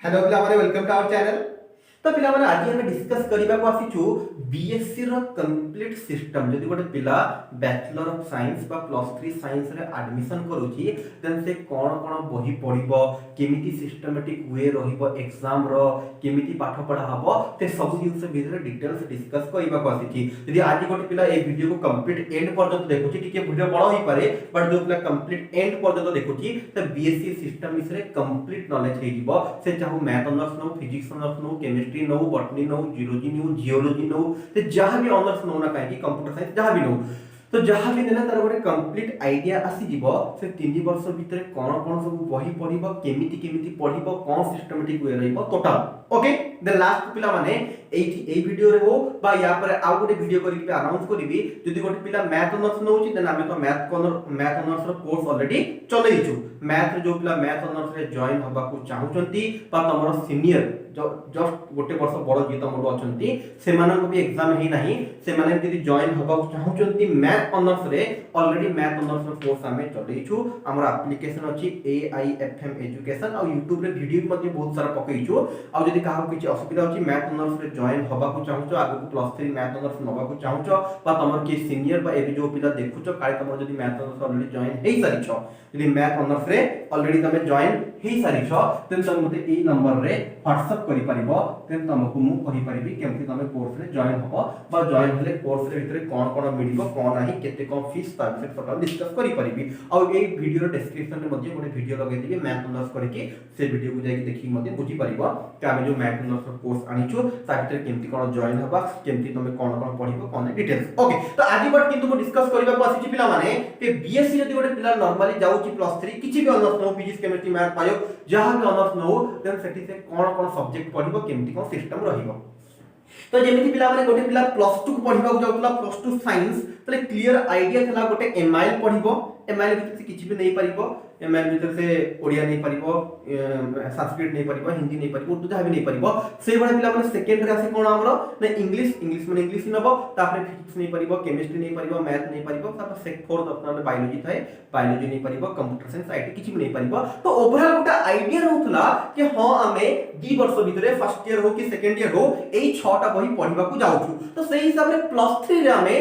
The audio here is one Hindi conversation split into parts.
हेलो पिलामाने वेलकम टू आवर चैनल। तो पिलामाने आज हम डिस्कस करबा को आसीचु बीएससी रो कंप्लीट सिस्टम। जदि गोटे पिला बैचलर ऑफ साइंस बा +3 साइंस रे एडमिशन करूची देन से कोन कोन बही पढिबो, केमिति सिस्टमैटिक वे रहिबो एग्जाम रो, केमिति पाठ पढा हबो ते सब जिंस भितर डिटेल्स डिस्कस करबा को आसीची। यदि आज गोटे पिला ए वीडियो को कंप्लीट एंड पर्यंत देखुची, टिके वीडियो बड़ होई पारे बट जो पिला कंप्लीट एंड पर्यंत देखुची त बीएससी सिस्टम विषय कंप्लीट नॉलेज हे जीवो। से चाहू मैथ ऑनर्स नो, फिजिक्स ऑनर्स नो, केमिस्ट्री नो, बॉटनी नो, जूलॉजी नो, जियोलॉजी नो, ते जहां भी ऑनर्स नो ना काहे कि कंप्यूटर साइंस जहां भी नो, तो जहां भी नेला तार गोटे कंप्लीट आईडिया आसी जीवो। से 3 वर्ष भीतर कोन कोन सब बही पढिबो, केमिति केमिति पढिबो, कोन सिस्टमैटिक वे रहइबो टोटल। ओके द लास्ट पिला माने एई वीडियो रे हो बा या पर आउ गोटे वीडियो करी के अनाउंस करबी। जदि गोटे पिला मैथ ऑनर्स नउची देन आमे तो मैथ ऑनर्स रो कोर्स ऑलरेडी चलेइछु। मैथ जो पिला मैथ ऑनर्स रे जॉइन होबा को चाहुचंती बा तमरो सीनियर जस्ट गोटे वर्ष बड़ जी तमरो अछंती सेमानन को भी एग्जाम हे नाही, सेमाने यदि जॉइन होबा को चाहुचंती मैथ ऑनर्स रे ऑलरेडी मैथ ऑनर्स रो कोर्स आमे चलेइछु। हमर एप्लीकेशन अछि AIFM एजुकेशन और YouTube रे वीडियो मध्ये बहुत सारा पकइछु। आ जदि काहा किछि असुविधा अछि मैथ ऑनर्स रे जॉइन होबा को चाहुचो, आगु +3 मैथ ऑनर्स नबा को चाहुचो बा तमर के सीनियर बा एबी जो पिला देखुचो काले तमर जदि मैथ ऑनर्स ऑलरेडी जॉइन हेई सारिछो, यदि मैथ ऑनर्स रे ऑलरेडी तमे जॉइन हेई सारिछो देन तम मते एई नंबर रे व्हाट्सएप करि परिबो। देन तमको मु कहि परिबि केमति तमे कोर्स रे जॉइन हबो बा जॉइन होले कोर्स रे भितरे कोन कोन मिलिबो, कोन नाही, केते कोन फीस ता विषय टोटल डिस्कस करि परिबि। आ एई वीडियो रो डिस्क्रिप्शन रे मध्ये गोटे वीडियो लगै दिबि मैथ ऑनर्स करके, से वीडियो को जाई देखि मध्ये बुझि परिबो कि आमे जो मैथ ऑनर्स रो कोर्स आनिछु ता भितरे केमति कोन जॉइन हबा, केमति तमे कोन कोन पढिबो, कोन डिटेल्स। ओके तो आज बट किंतु मु डिस्कस करबा को आसी पिला माने के बीएससी जदि गोटे पिला नॉर्मली जाउची +3 किछि भी ऑनर्स नो, फिजिक्स केमिस्ट्री मैथ बायो जहां भी ऑनर्स नो देन सेठी से कोन कोन सब्जेक्ट पढिबो, केमति कोन सिस्टम रहिबो। तो जेमिति पिला माने गोटे पिला +2 को पढिबा को जाउतला +2 साइंस तले क्लियर आईडिया थला गोटे एमआईएल पढिबो, एमआईएल भीतर से किछि भी नै परिबो, एमआईएल भीतर से ओडिया नै परिबो, संस्कृत नै परिबो, हिंदी नै परिबो, उर्दू जहां भी नै परिबो। से बडा पिला माने सेकंड रे आसे कोन हमरो ने इंग्लिश माने इंग्लिश नबो, तापर फिजिक्स नै परिबो, केमिस्ट्री नै परिबो, मैथ नै परिबो, तापर से फोर्थ अपना बायोलॉजी थाए, बायोलॉजी नै परिबो, कंप्यूटर साइंस आईटी किछि भी नै परिबो। तो ओवरऑल गोटा आईडिया रहउतला कि हां आमे 2 वर्ष भीतर फर्स्ट ईयर हो कि सेकंड ईयर हो एई 6 टा बही पढिबा को जाउछु। तो सेही हिसाब रे +3 रे आमे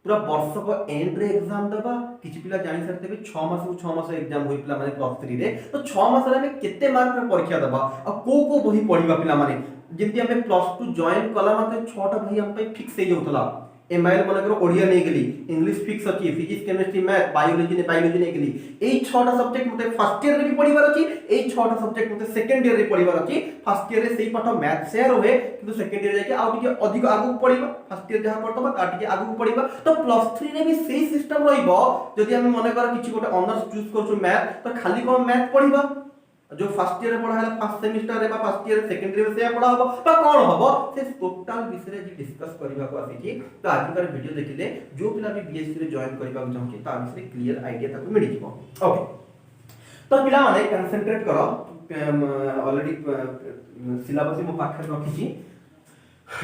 पूरा वर्ष को एंड रे एग्जाम दबा। किछि पिला जानि सरते 6 मास को 6 मास एग्जाम होई पिला माने +3 रे, तो 6 मास रे हमें केते मार्क रे परीक्षा दबा आ को बही पढिबा पिला माने जेंति हमें +2 जॉइन कला माते 6 टा बही हम पे फिक्स हे जाउतला। एमआईएल मन करो ओडिया नै गेली, इंग्लिश फिक्स अछि, फिजिक्स केमिस्ट्री मैथ बायोलॉजी नै गेली। एई 6 टा सब्जेक्ट मते फर्स्ट ईयर रे भी पढिबार अछि, एई 6 टा सब्जेक्ट मते सेकंड ईयर रे पढिबार अछि। फर्स्ट ईयर रे सेही पाठ मैथ शेयर होए किंतु सेकंड ईयर जाके आ टिके अधिक आगु पढिबा, फर्स्ट ईयर जहां पढतबा ता टिके आगु पढिबा। तो +3 रे भी सेही सिस्टम रहिबो। जदि हम मन कर किछि गोटे ऑनर्स चूज करछु मैथ, तो खाली कोन मैथ पढिबा, जो फर्स्ट ईयर रे पढा है फर्स्ट सेमेस्टर रे बा फर्स्ट ईयर सेकंड ईयर से पढा हबो बा कोन हबो से टोटल विषय जे डिस्कस करबा को आसी। तो आज कर वीडियो देखिले जो पिला भी बीएससी रे जॉइन करबा को चाहू ता विषय क्लियर आईडिया ताको मिलि जिवो। ओके तो पिला माने कंसंट्रेट करो, ऑलरेडी सिलेबस मो पाखर रखी छी,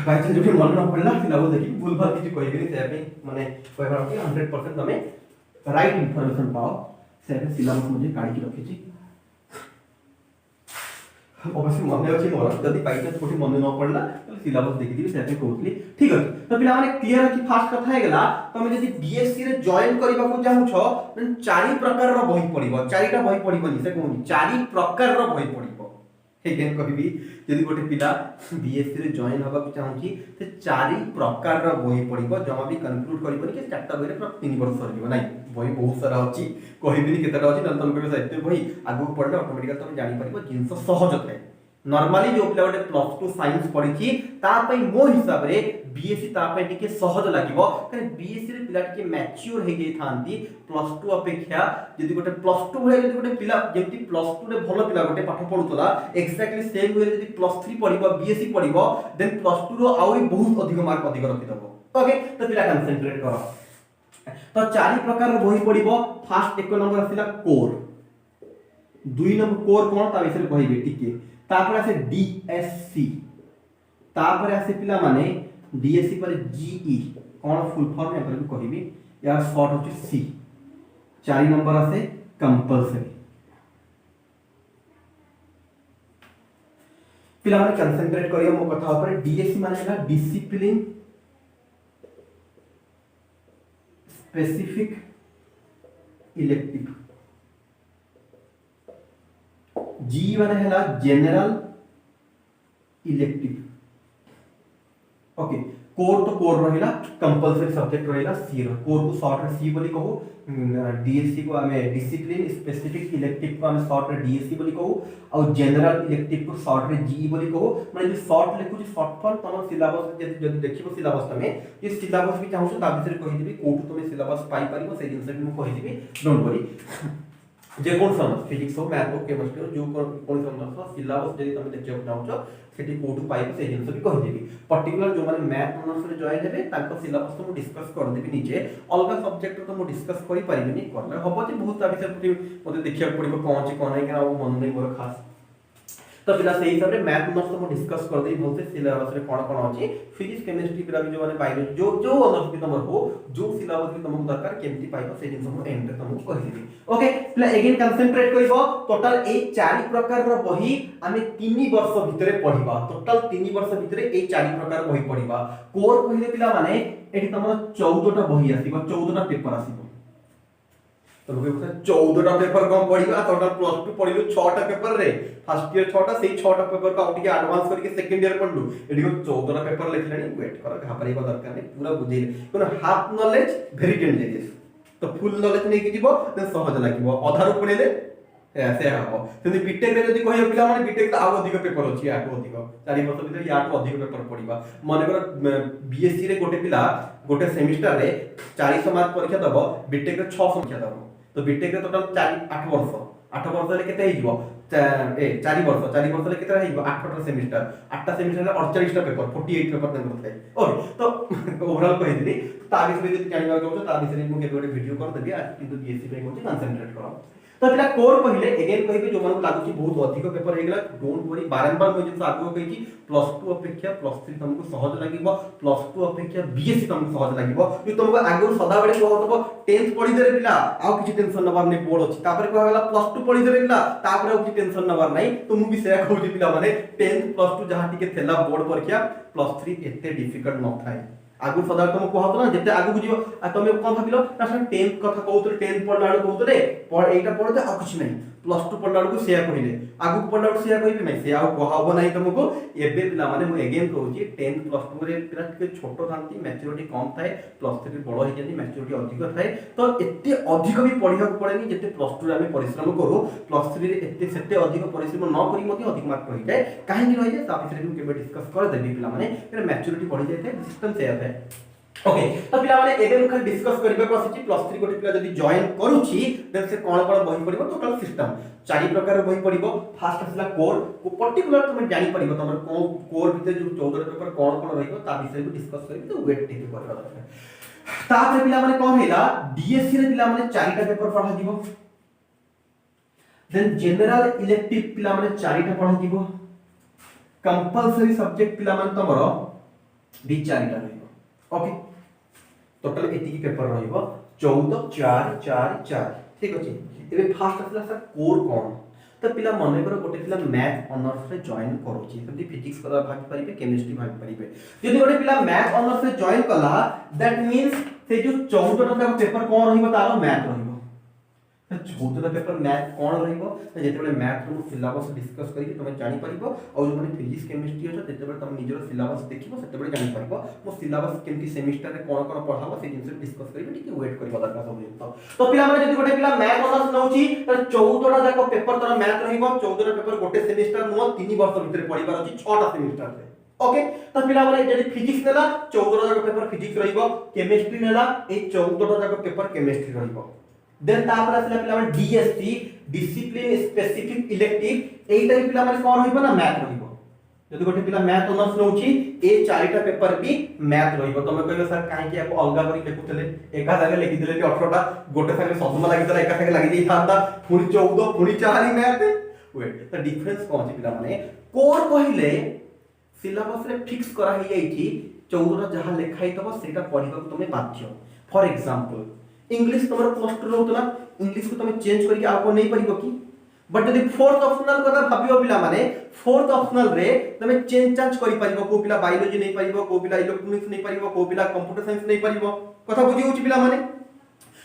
बाय चांस जो मन न पड़ला सिलेबस देखि भूल भाल किछि कहबेनी से पे माने कहबा कि 100% तमे राइट इंफॉर्मेशन पाओ। से सिलेबस मुझे काढी के रखी छी, अवश्य मन अछि मोर जदि पाइते कोठी मन न पड़ला तो सिलेबस देखि दिबी से पे कहउतली। ठीक अछि तो पिला माने क्लियर अछि। फास्ट कथा हे गेला तमे जदि बीएससी रे जॉइन करबा को चाहू छ देन 4 प्रकार रो बही पढिबो, 4टा बही पढिबो नि से कहूनी 4 प्रकार रो बही पढिबो। हे केन कहबी जदि गोटे पिला बीएससी रे जॉइन होबा को चाहू छी से 4 प्रकार रो बही पढिबो। जमा भी कंक्लूड करबो कि 4टा बही रे पूरा 3 वर्ष सरजिबो नाही, बही बहुत सारा अछि कहबिनी केतेटा अछि न तम कहबे साहित्य बही आगु पढले ऑटोमेटिकली तम जानि परिबो जिंस सहज थाए। नॉर्मली जो पिला गोटे +2 साइंस पढिछि ता पई मो हिसाब रे बीएससी ता पई टिके सहज लागिबो, कारण बीएससी रे पिला टिके मैच्योर हे गई थांती +2 अपेक्षा। जदि गोटे +2 भले जदि गोटे पिला जेमति +2 रे भलो पिला गोटे पाठ पढुतला एक्जेक्टली सेम वे जदि +3 पढिबो बीएससी पढिबो देन +2 रो आउरी बहुत अधिक मार्क अधिक रखि दबो। ओके तो पिला कंसंट्रेट करो। तो 4 प्रकार रो बही पढिबो। फर्स्ट एक नंबर आसिला कोर, 2 नंबर कोर कोन ता विषय कहबे टिके, तापर आसे डीएससी, तापर आसे पिला माने डीएससी पर जीई कोन फुल फॉर्म या पर कहबी या शॉर्ट होची सी। 4 नंबर आसे कंपल्सरी, पिला माने कंसंट्रेट करियो मो कथा ऊपर डीएससी माने है डिसिप्लिन स्पेसिफिक इलेक्टिव, जी माने है जनरल इलेक्टिव। ओके कोर तो कोर रहिला कंपलसरी सब्जेक्ट रहिला सी रो कोर को शॉर्ट रे सी बोली कहू, डीएससी को हमें डिसिप्लिन स्पेसिफिक इलेक्टिव को हमें शॉर्ट रे डीएससी बोली कहू और जनरल इलेक्टिव को शॉर्ट रे जी बोली कहू। माने जो शॉर्ट लिखु जे शॉर्ट फॉर्म तमर सिलेबस जदी देखिबो सिलेबस तमे ये सिलेबस भी चाहू ता विषय कहि देबी कोठु तमे सिलेबस पाई परिबो से जिंस भी कहि देबी डोंट वरी जे कोन समझ फिजिक्स हो मैथ हो केमिस्ट्री हो जो कोन समझ सिलेबस जदी तमे देखियो चाहू सेठी कोठु पाइबो से जिंस भी कहि देबी पर्टिकुलर जो माने मैथ ऑनर्स रे जॉइन हेबे ताको सिलेबस तो मु डिस्कस कर देबी नीचे अलगा सब्जेक्ट तो मु डिस्कस करि परिबेनी करले हबो जे बहुत विषय मते देखिया पड़िबो कोन छि कोन नै कि मन नै मोर खास तो पिला से हिसाब रे मैथ ऑनर्स तो मु डिस्कस कर देबी बोलते सिलेबस रे कोन कोन अछि फिजिक्स केमिस्ट्री पिला भी जो माने बायोलॉजी जो जो ऑनर्स भी तमर हो जो सिलेबस भी तमको दरकार केमती पाइबो से जिंस मु एंड रे तमको कहि देबी। ओके पिला अगेन कंसंट्रेट करिवो टोटल ए चारि प्रकार रो बही आमे 3 वर्ष भितरे पढिबा टोटल 3 वर्ष भितरे ए चारि प्रकार बही पढिबा। कोर कहिले पिला माने एठी तमर 14 टा बही आसीबो 14 टा पेपर आसीबो तो लोग 14 टा पेपर कम पढिबा टोटल प्लस 2 पढिलु 6 टा पेपर रे फर्स्ट ईयर 6 टा सेही 6 टा पेपर का आउट के एडवांस करके सेकंड ईयर पढलु एठी 14 टा पेपर लिखलानी वेट कर घाबरेबा दरकार नै पूरा बुझेले कोन हाफ नॉलेज वेरी डेंजरस तो फुल नॉलेज नै कि जीवो देन सहज लागिवो अधारु पढिले ऐसे हबो सेति बीटेक रे जदी कहियो पिला माने बीटेक त आगो अधिक पेपर अछि आगो अधिक 4 वर्ष भीतर याटो अधिक पेपर पढिबा माने कर बीएससी रे गोटे पिला गोटे सेमिस्टर रे 400 मार्क परीक्षा दबो बीटेक रे 600 परीक्षा दबो तो बीटेक रे टोटल 8 वर्ष 8 वर्ष रे केते हिजबो 4 वर्ष रे केते हिजबो 8 टा सेमिस्टर 8 टा सेमिस्टर रे 48 टा पेपर 48 पेपर तंग ଥାଏ ओके तो ओवरऑल कहि ता विषय जदी जानिबा चाहू ता विषय मु केबे गोटे वीडियो कर देबी आज किंतु बीएससी पे कोन कंसंट्रेट करो तो पिला कोर कहिले अगेन कहिबे जो मन लागु छी बहुत अधिक पेपर हेगला डोंट वरी बारंबार मैं जिंस आगो कहि छी +2 अपेक्षा +3 तुमको सहज लागिबो +2 अपेक्षा बीएससी तुमको सहज लागिबो कि तुमको आगो सदा बेले कहतबो 10th पढि देरे पिला आउ किछि टेंशन नबार नै बोर्ड अछि तापर कहला +2 पढि देरे पिला तापर आउ किछि टेंशन नबार नै तो मु भी से कहू पिला माने 10th +2 जहा टिके थेला बोर्ड परीक्षा +3 एते डिफिकल्ट न थाए आगु सदा तुम कहत ना जते आगु बुझियो आ तुम कोन भाबिलो ना 10th कथा कहउतले 10th पढला बेले कहउतले पढ एटा पढते आ कुछ नै +2 पढला बेले से कहिले आगु पढला बेले से कहिबे नै से आ कहबो नै तुमको एबे पिला माने मु अगेन कहउची 10th +2 रे पिला के छोटो थांती मैच्योरिटी कम थाए +3 बडो हे जनी मैच्योरिटी अधिक थाए तो एते अधिक भी पढिया को पड़ेनी जते +2 रे हम परिश्रम करू +3 रे एते सेते अधिक परिश्रम न करी मते अधिक मार्क रहि जाए काहे कि रहि जाए ता पिछले भी केबे डिस्कस कर देबी पिला माने फिर मैच्योरिटी बढ़ि जाए सिस्टम से आथे ओके तो पिला माने एबे हम खाली डिस्कस करबे को आसी +3 गोटे पिला जदी जॉइन करूची देन से कोन कोन बही पडिबो टोटल सिस्टम चारि प्रकार बही पडिबो फर्स्ट असला कोर को पर्टिकुलर तुम जानि पडिबो तमर कोर भीतर जो 14 पेपर कोन कोन रहिबो ता विषय भी डिस्कस करबे तो वेट टिके करबा दरकार तापर पिला माने कोन हैला डीएससी रे पिला माने चारिटा पेपर पढा दिबो देन जनरल इलेक्टिव पिला माने चारिटा पढा दिबो कंपलसरी सब्जेक्ट पिला माने तमरो भी चारिटा रहिबो ओके टोटल एतिकी पेपर रहिबो 14 4 4 4 ठीक अछि एबे फास्ट असला सर कोर कोन तो पिला मने करो गोटे पिला मैथ ऑनर्स रे जॉइन करूची जदी फिजिक्स करा भाग परिबे केमिस्ट्री भाग परिबे जदी गोटे पिला मैथ ऑनर्स रे जॉइन कला दैट मींस से जो 14 टा पेपर कोन रहिबो तारो मैथ रहिबो 14 टा पेपर मैथ कोन रहिबो जेते बेले मैथ रो सिलेबस डिस्कस करी कि तुम जानि परिबो और जो माने फिजिक्स केमिस्ट्री हो तेते बेले तुम निजरो सिलेबस देखिबो सेते बेले जानि परिबो मो सिलेबस केमती सेमिस्टर रे कोन कोन पढाबो से जिंस डिस्कस करिबे ठीक वेट करबा दरकार सब जिंस तो पिला माने जदी गोटे पिला मैथ ऑनर्स नउची त 14 टा जाको पेपर तोरा मैथ रहिबो 14 टा पेपर गोटे सेमिस्टर नो 3 वर्ष भीतर पढिबार अछि 6 टा सेमिस्टर रे ओके तो पिला माने जदी फिजिक्स नेला 14 टा जाको पेपर फिजिक्स रहिबो केमिस्ट्री नेला ए 14 टा जाको पेपर केमिस्ट्री रहिबो देन तापर असला पिला माने डीएससी डिसिप्लिन स्पेसिफिक इलेक्टिव एटा पिला माने कोन होइबो ना मैथ रहिबो जदी गोटे पिला मैथ ऑनर्स नउची ए चारिटा पेपर भी मैथ रहिबो तमे कहले सर काहे कि आपको अलगा करी लिखुतले एका जगह लिखि दिले कि 18 टा गोटे संगे सदमा लागि तला एका संगे लागि दै थांता पुनी 14 पुनी 4 मैथ वेट तो डिफरेंस कोन छै पिला माने कोर कहिले सिलेबस रे फिक्स करा हे जाईची 14 टा जहां लिखाई तबो सेटा पढिबा तमे बाध्य फॉर एग्जांपल इंग्लिश तमरो +2 रहतला इंग्लिश को तमे चेंज करके आपको नहीं परिबो कि बट यदि फोर्थ ऑप्शनल कथा भाबियो पिला माने फोर्थ ऑप्शनल रे तमे चेंज चांज करि परिबो को पिला बायोलॉजी नै परिबो को पिला इलेक्ट्रॉनिक्स नै परिबो को पिला कंप्यूटर साइंस नै परिबो कथा बुझी होची पिला माने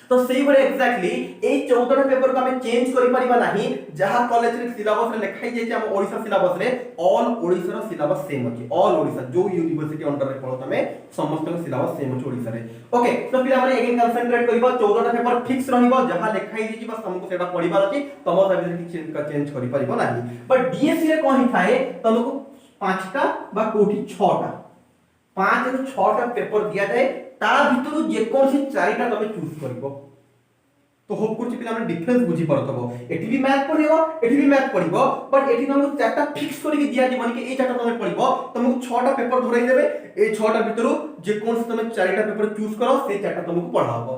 तो सेही बडे एक्जेक्टली ए 14 पेपर को हमें चेंज करि परिबा नाही जहा कॉलेज रे सिलेबस रे लिखाई जाय छै हम ओडिसा सिलेबस रे ऑल ओडिसा रो सिलेबस सेम अछि ऑल ओडिसा जो यूनिवर्सिटी अंडर रे पढो तमे समस्त रो सिलेबस सेम अछि ओडिसा रे ओके तो पिला माने अगेन कंसंट्रेट करिबो 14 पेपर फिक्स रहिबो जहा लिखाई दै छी बस हमको सेटा पढिबार अछि तमो साइड चेंज करि परिबो नाही बट डीएससी रे कोन थाए तमको 5टा बा कोठी 6टा 5 रो 6टा पेपर दिया जाय ता भितरु जे कोन से 4टा तमे चूज करबो तो होप करछि पिला माने डिफरेंस बुझी परतबो एठी भी मैथ पढिबो एठी भी मैथ पढिबो बट एठी हमको 4टा फिक्स करि दिया जीवन के ए 4टा तमे पढिबो तुमको 6टा पेपर धरै देबे ए 6टा भितरु जे कोन से तमे 4टा पेपर चूज करो से 4टा तुमको पढाबो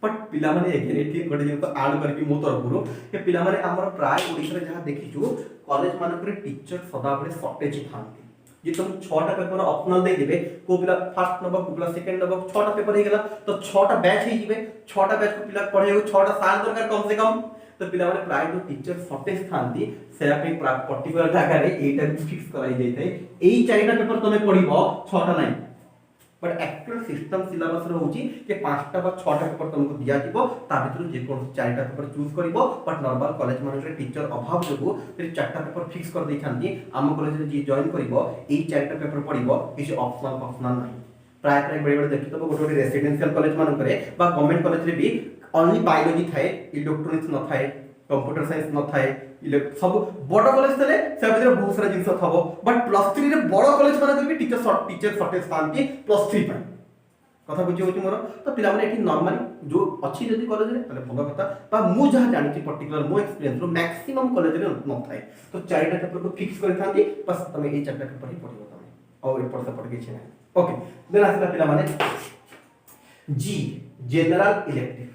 बट पिला माने एगेन एठी गोटे दिन को ऐड करके मो तरफरु के पिला माने हमर प्राय ओडिसा रे जहा देखिछु कॉलेज मानक रे टीचर सदा बडे शॉर्टेज थांती जे तुम 6टा पेपर ऑप्शनल दे देबे को पिला फर्स्ट नंबर को पिला सेकंड नंबर 6टा पेपर हे गेला तो 6टा बैच हे जिवे 6टा बैच को पिला पढे 6टा साल दरकार कम से कम तो पिला माने प्राय जो टीचर शॉर्टेज थांती से पे पर्टिकुलर जगह रे एटा फिक्स कराई जाय थाए एई 4टा पेपर तमे पढिबो 6टा नाही बट एक्चुअल सिस्टम सिलेबस रे होची के 5टा बा 6टा पेपर तुमको दिया दिबो ता भितर जे कोन 4टा पेपर चूज करबो बट नॉर्मल कॉलेज माने रे टीचर अभाव जगो फिर 4टा पेपर फिक्स कर दै छांती हम कॉलेज रे जे जॉइन करबो एई 4टा पेपर पढिबो किछ ऑप्शनल नाही प्राय प्राय बड़े बड़े देखि तो गोटे रेसिडेंशियल कॉलेज मान करे बा गवर्नमेंट कॉलेज रे भी ओनली बायोलॉजी थाए इलेक्ट्रॉनिक्स न थाए कंप्यूटर साइंस न थाए सब बड़ कॉलेज तले से भीतर बहुत सारा जिंस थबो बट प्लस 3 रे बड़ कॉलेज माने भी टीचर शॉर्टेज थांती प्लस 3 पर कथा बुझी होची मोर तो पिला माने एठी नॉर्मली जो अछि जदी कॉलेज रे तले भलो कथा बा मु जहा जानि छी पर्टिकुलर मो एक्सपीरियंस रो मैक्सिमम कॉलेज रे न थाए तो 4टा पेपर को फिक्स कर थांती बस तमे ए 4टा पेपर ही पढिबो तमे और ऊपर से पढ के छै ओके देन आसला पिला माने जी general elective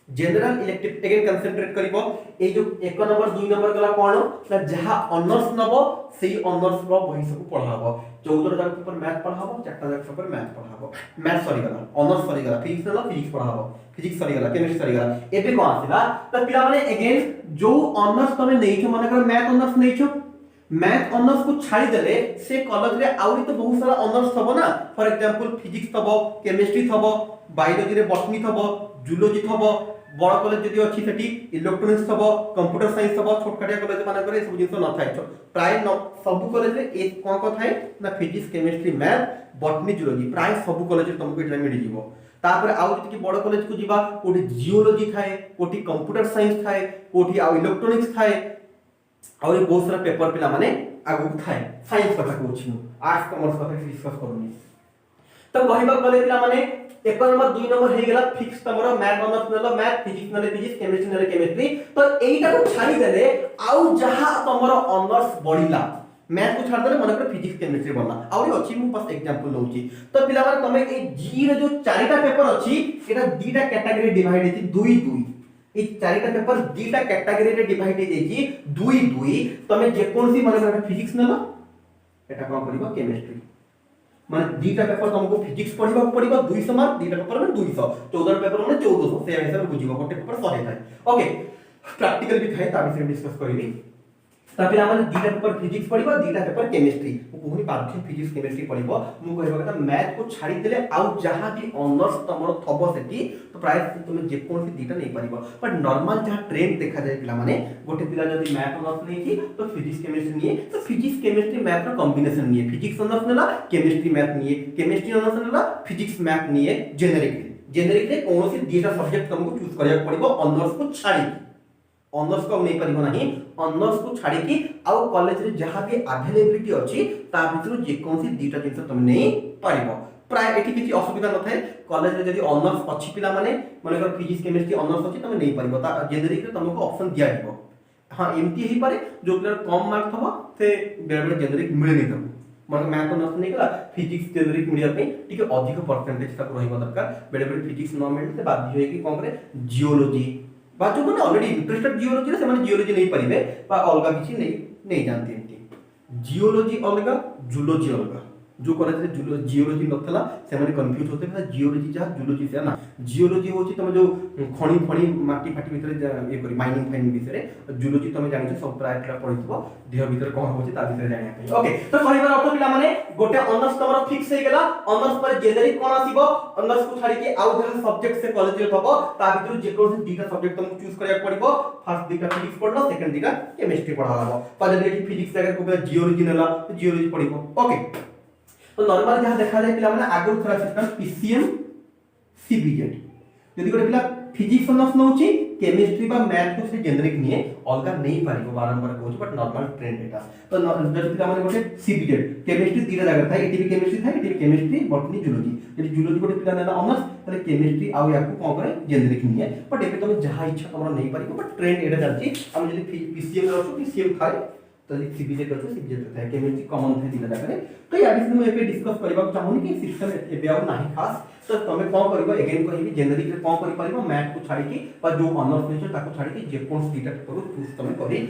general elective again concentrate करिवो ए जो 1 नंबर 2 नंबर गला कोन ना जहा ऑनर्स नबो सेही ऑनर्स रो बही सब पढाबो 14 टा पेपर मैथ पढाबो 4टा पेपर मैथ पढाबो मैथ सरी गला ऑनर्स सरी गला फिजिक्स नला फिजिक्स पढाबो फिजिक्स सरी गला केमिस्ट्री सरी गला एबे कोन आसिला त पिला माने अगेन जो ऑनर्स तमे नै छ माने कर मैथ ऑनर्स नै छ मैथ ऑनर्स को छाड़ी देले से कॉलेज रे आउरी तो बहुत सारा ऑनर्स थबो ना फॉर एग्जांपल फिजिक्स थबो केमिस्ट्री थबो बायोलॉजी रे बॉटनी थबो जूलॉजी थबो बड़ कॉलेज जदी अछि सेठी इलेक्ट्रॉनिक्स थबो कंप्यूटर साइंस थबो छोटकाटिया कॉलेज माने करे सब जिंस न थाय प्राय सब कॉलेज रे एक कोन को थाय ना physics chemistry math botany zoology प्राय सब कॉलेज रे तुमको एटा मिल जिवो तापर आउ जति बड़ कॉलेज को जिबा कोठी जियोलॉजी थाय कोठी कंप्यूटर साइंस थाय कोठी आ इलेक्ट्रॉनिक्स थाय और ये बहुत सारा पेपर पिला माने आगु थाए साइंस कथा कहूछि आर्ट्स कॉमर्स कथा डिस्कस करूनी तो कहिबा गले पिला माने 1 नंबर 2 नंबर हे गेला फिक्स तमरो मैथ ऑनर्स नेलो मैथ फिजिक्स नेले फिजिक्स केमिस्ट्री नेले केमिस्ट्री तो एइटा को छाडी देले आउ जहा तमरो ऑनर्स बढ़िला मैथ को छाड़ देले मन कर फिजिक्स केमिस्ट्री बनला आउरी अछि मु पास एग्जांपल लउची तो पिला माने तमे ए जी रे जो 4टा पेपर अछि एटा 2टा कैटेगरी डिवाइड हेछि 2 2 ए 4टा पेपर 2टा कैटेगरी रे डिवाइड हे जेछि 2 2 तमे जे कोनसी माने फिजिक्स नेलो एटा कोन करिवो केमिस्ट्री माने 2टा पेपर तुमको फिजिक्स पढिबा पडिबा 200 मार्क 2टा पेपर में 200 14 पेपर में 1400 से हिसाब बुझिबो गोटे पेपर 100 थाय ओके प्रैक्टिकल भी थाय ता विषय डिस्कस करिबी ता फिर हमन 2टा पेपर फिजिक्स पढिबा 2टा पेपर केमिस्ट्री कोहुनी बाध्य फिजिक्स केमिस्ट्री पढिबो मु कहबा कथा मैथ को छाडी देले आउ जहा भी ऑनर्स तमरो थबो सेठी तो प्राय तुम जे कोन से 2टा नै परिबो बट नॉर्मल जहा ट्रेंड देखा जाय पिला माने गोटे पिला जदी मैथ ऑनर्स नै की तो फिजिक्स केमिस्ट्री निए तो फिजिक्स केमिस्ट्री मैथ रो कॉम्बिनेशन निए फिजिक्स ऑनर्स नेला केमिस्ट्री मैथ निए केमिस्ट्री ऑनर्स नेला फिजिक्स मैथ निए जेनेरिक रे कोनोसी 2टा सब्जेक्ट तुमको चूज करिया पड़िबो ऑनर्स को छाडी ऑनर्स को नहीं परिबो नाही ऑनर्स को छाडी की आउ कॉलेज रे जहां भी अवेलेबिलिटी अछि ता भितरु जे कोनसी 2टा जिंस तुम नहीं परिबो प्राय एठी किछि असुविधा न थाए कॉलेज रे जदी ऑनर्स अछि पिला माने कर फिजिक्स केमिस्ट्री ऑनर्स अछि तुम नहीं परिबो ता जेनेरिक रे तुमको ऑप्शन दिया दिबो हां एमटी ही पारे जो प्लेयर कम मार्क थबो से बेबे जेनेरिक मिले नहीं तब मन मैथ ऑनर्स नहीं कला फिजिक्स जेनेरिक मिलिया पे टिके अधिक परसेंटेज तक रहिबो दरकार बेडे बेडे फिजिक्स न मिलते से बाध्य होय कि कोन करे जियोलॉजी बा जो माने ऑलरेडी इंटरेस्टेड जियोलॉजी रे से माने जियोलॉजी नहीं परिबे बा अलगा किछि नहीं जानते एमती जियोलॉजी अलगा जूलॉजी अलगा जो कॉलेज रे जियोलॉजी नथला से माने कंफ्यूज होते हैं जियोलॉजी जहाँ जूलॉजी से ना जियोलॉजी होची तुम जो खणी फणी माटी फाटी भीतर ये करी माइनिंग फाइनिंग विषय रे जूलॉजी तुम जानिछ सब प्राय पिला पढिथबो देह भीतर कोन होची ता विषय जानिया पे ओके तो कहबार अर्थ पिला माने गोटे ऑनर्स तमरो फिक्स हे गेला ऑनर्स पर जेनेरिक कोन आसीबो ऑनर्स को छाडी के आउ जहा सब्जेक्ट से कॉलेज रे थबो ता भीतर जे कोन से दीटा सब्जेक्ट तुमको चूज करिया पड़िबो फर्स्ट दीटा फिजिक्स पढलो सेकंड दीटा केमिस्ट्री पढा लागो पहिले देखि फिजिक्स जगह को जियोलॉजी नेला तो जियोलॉजी पढिबो ओके तो नॉर्मल जहाँ देखा जाए पिला माने आगु थरा सिस्टम पीसीएम सीबीजेड यदि गोटे पिला फिजिक्स ऑनर्स नउची केमिस्ट्री बा मैथ को से जेनेरिक निए अलगा नहीं पारिबो बारंबार कहूची बट नॉर्मल ट्रेंड एटा तो जदि पिला माने गोटे सीबीजेड केमिस्ट्री तीन जगह था एटी भी केमिस्ट्री था एटी भी केमिस्ट्री बॉटनी जूलॉजी यदि जूलॉजी गोटे पिला नेला ऑनर्स तले केमिस्ट्री आ याकू कोन करे जेनेरिक निए बट एबे तुम जहाँ इच्छा तुम नहीं पारिबो बट ट्रेंड एटा चलची हम यदि पीसीएम रो पीसीएम थाए तो सीबीजेड को सीबीजेड था केमिस्ट्री कॉमन थे दिला जाकर तो या विषय में एबे डिस्कस करबा चाहूनी कि सिस्टम एबे आ नाही खास तो तमे कोन करबो अगेन कहबी जेनेरिक रे कोन करि पारिबो मैथ को छाडी के बा जो ऑनर्स नेचर ताको छाडी के जे कोन डीटा पेपर को चूज तमे करि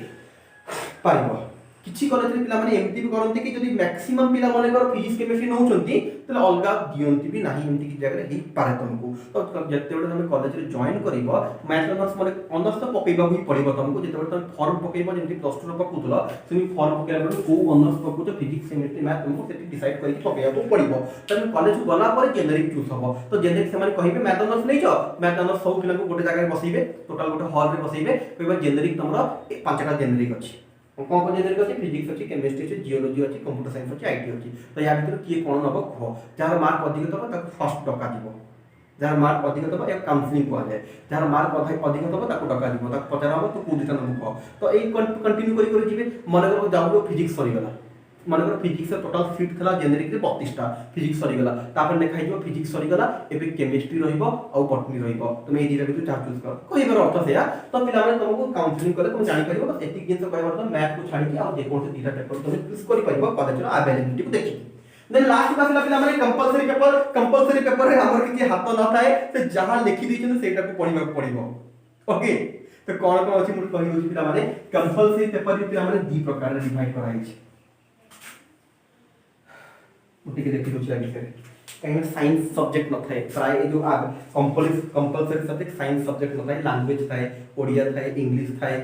पारिबो किछि कॉलेज रे पिला माने एमती भी करनते कि जदी मैक्सिमम पिला माने कर फिजिक्स केमिस्ट्री नउचंती तले अलगा दियंती भी नाही एमती कि जगह रे पारे तुमको तो जते बेले तमे कॉलेज रे जॉइन करबो मैथ ऑनर्स माने ऑनर्स तो पकेबा ही पड़िबो तुमको जते बेले तमे फॉर्म पकेबो जेमती प्लस 2 रो पकुतलो तुम फॉर्म पकेला बेले को ऑनर्स पकुतो फिजिक्स केमिस्ट्री मैथ तुमको सेठी डिसाइड करि पकेबो पड़िबो तमे कॉलेज गला पर जेनेरिक चूज हबो तो जेनेरिक से माने कहिबे मैथ ऑनर्स नै छ मैथ ऑनर्स सब पिला को गोटे जगह रे बसैबे टोटल गोटे हॉल रे बसैबे कहबे जेनेरिक तमरो पांचटा जेनेरिक अछि कौन कौन जेनेरिक अछि फिजिक्स अछि केमिस्ट्री अछि जियोलॉजी अछि कंप्यूटर साइंस अछि आईटी अछि तो या भीतर किए कोन नबो खो जार मार्क अधिक तब ताको फर्स्ट टका दिबो जार मार्क अधिक तब एक काउंसलिंग को जाय जार मार्क अधिक तब ताको टका दिबो ताको पचराबो तो कोन दिता नबो खो तो एई कंटिन्यू करि करि जिबे मन करो जाबो फिजिक्स सरी गला मन करो फिजिक्स टोटल सीट थला जेनेरिक रे 32 टा फिजिक्स सरी गला तापर ने खाइ जो फिजिक्स सरी गला एबे केमिस्ट्री रहिबो और बॉटनी रहिबो तुम एई दिटा बितु चार चूज कर कहिबर अर्थ सेया तो पिला माने तुमको काउंसलिंग करे तुम जानि परिबो बस एतिक जिंस कहबर तो मैथ को छाडी के आ जे कोन से दिटा पेपर तुम चूज करि परिबो कॉलेज रो अवेलेबिलिटी को देखि देन लास्ट क्लास पिला माने कंपलसरी पेपर रे हमर किछि हाथ न थाए से जहां लिखि दैछन सेटा को पढिबा पड़िबो ओके तो कोन कोन अछि मुझ कहि होछि पिला माने कंपलसरी पेपर रे पिला माने दी प्रकार रे डिवाइड कराइ छै उठी के देखि दोछि आगे कहीं साइंस सब्जेक्ट न थाए प्राय जो कंपलसरी सब्जेक्ट साइंस सब्जेक्ट न थाए लैंग्वेज थाए ओडिया थाए इंग्लिश थाए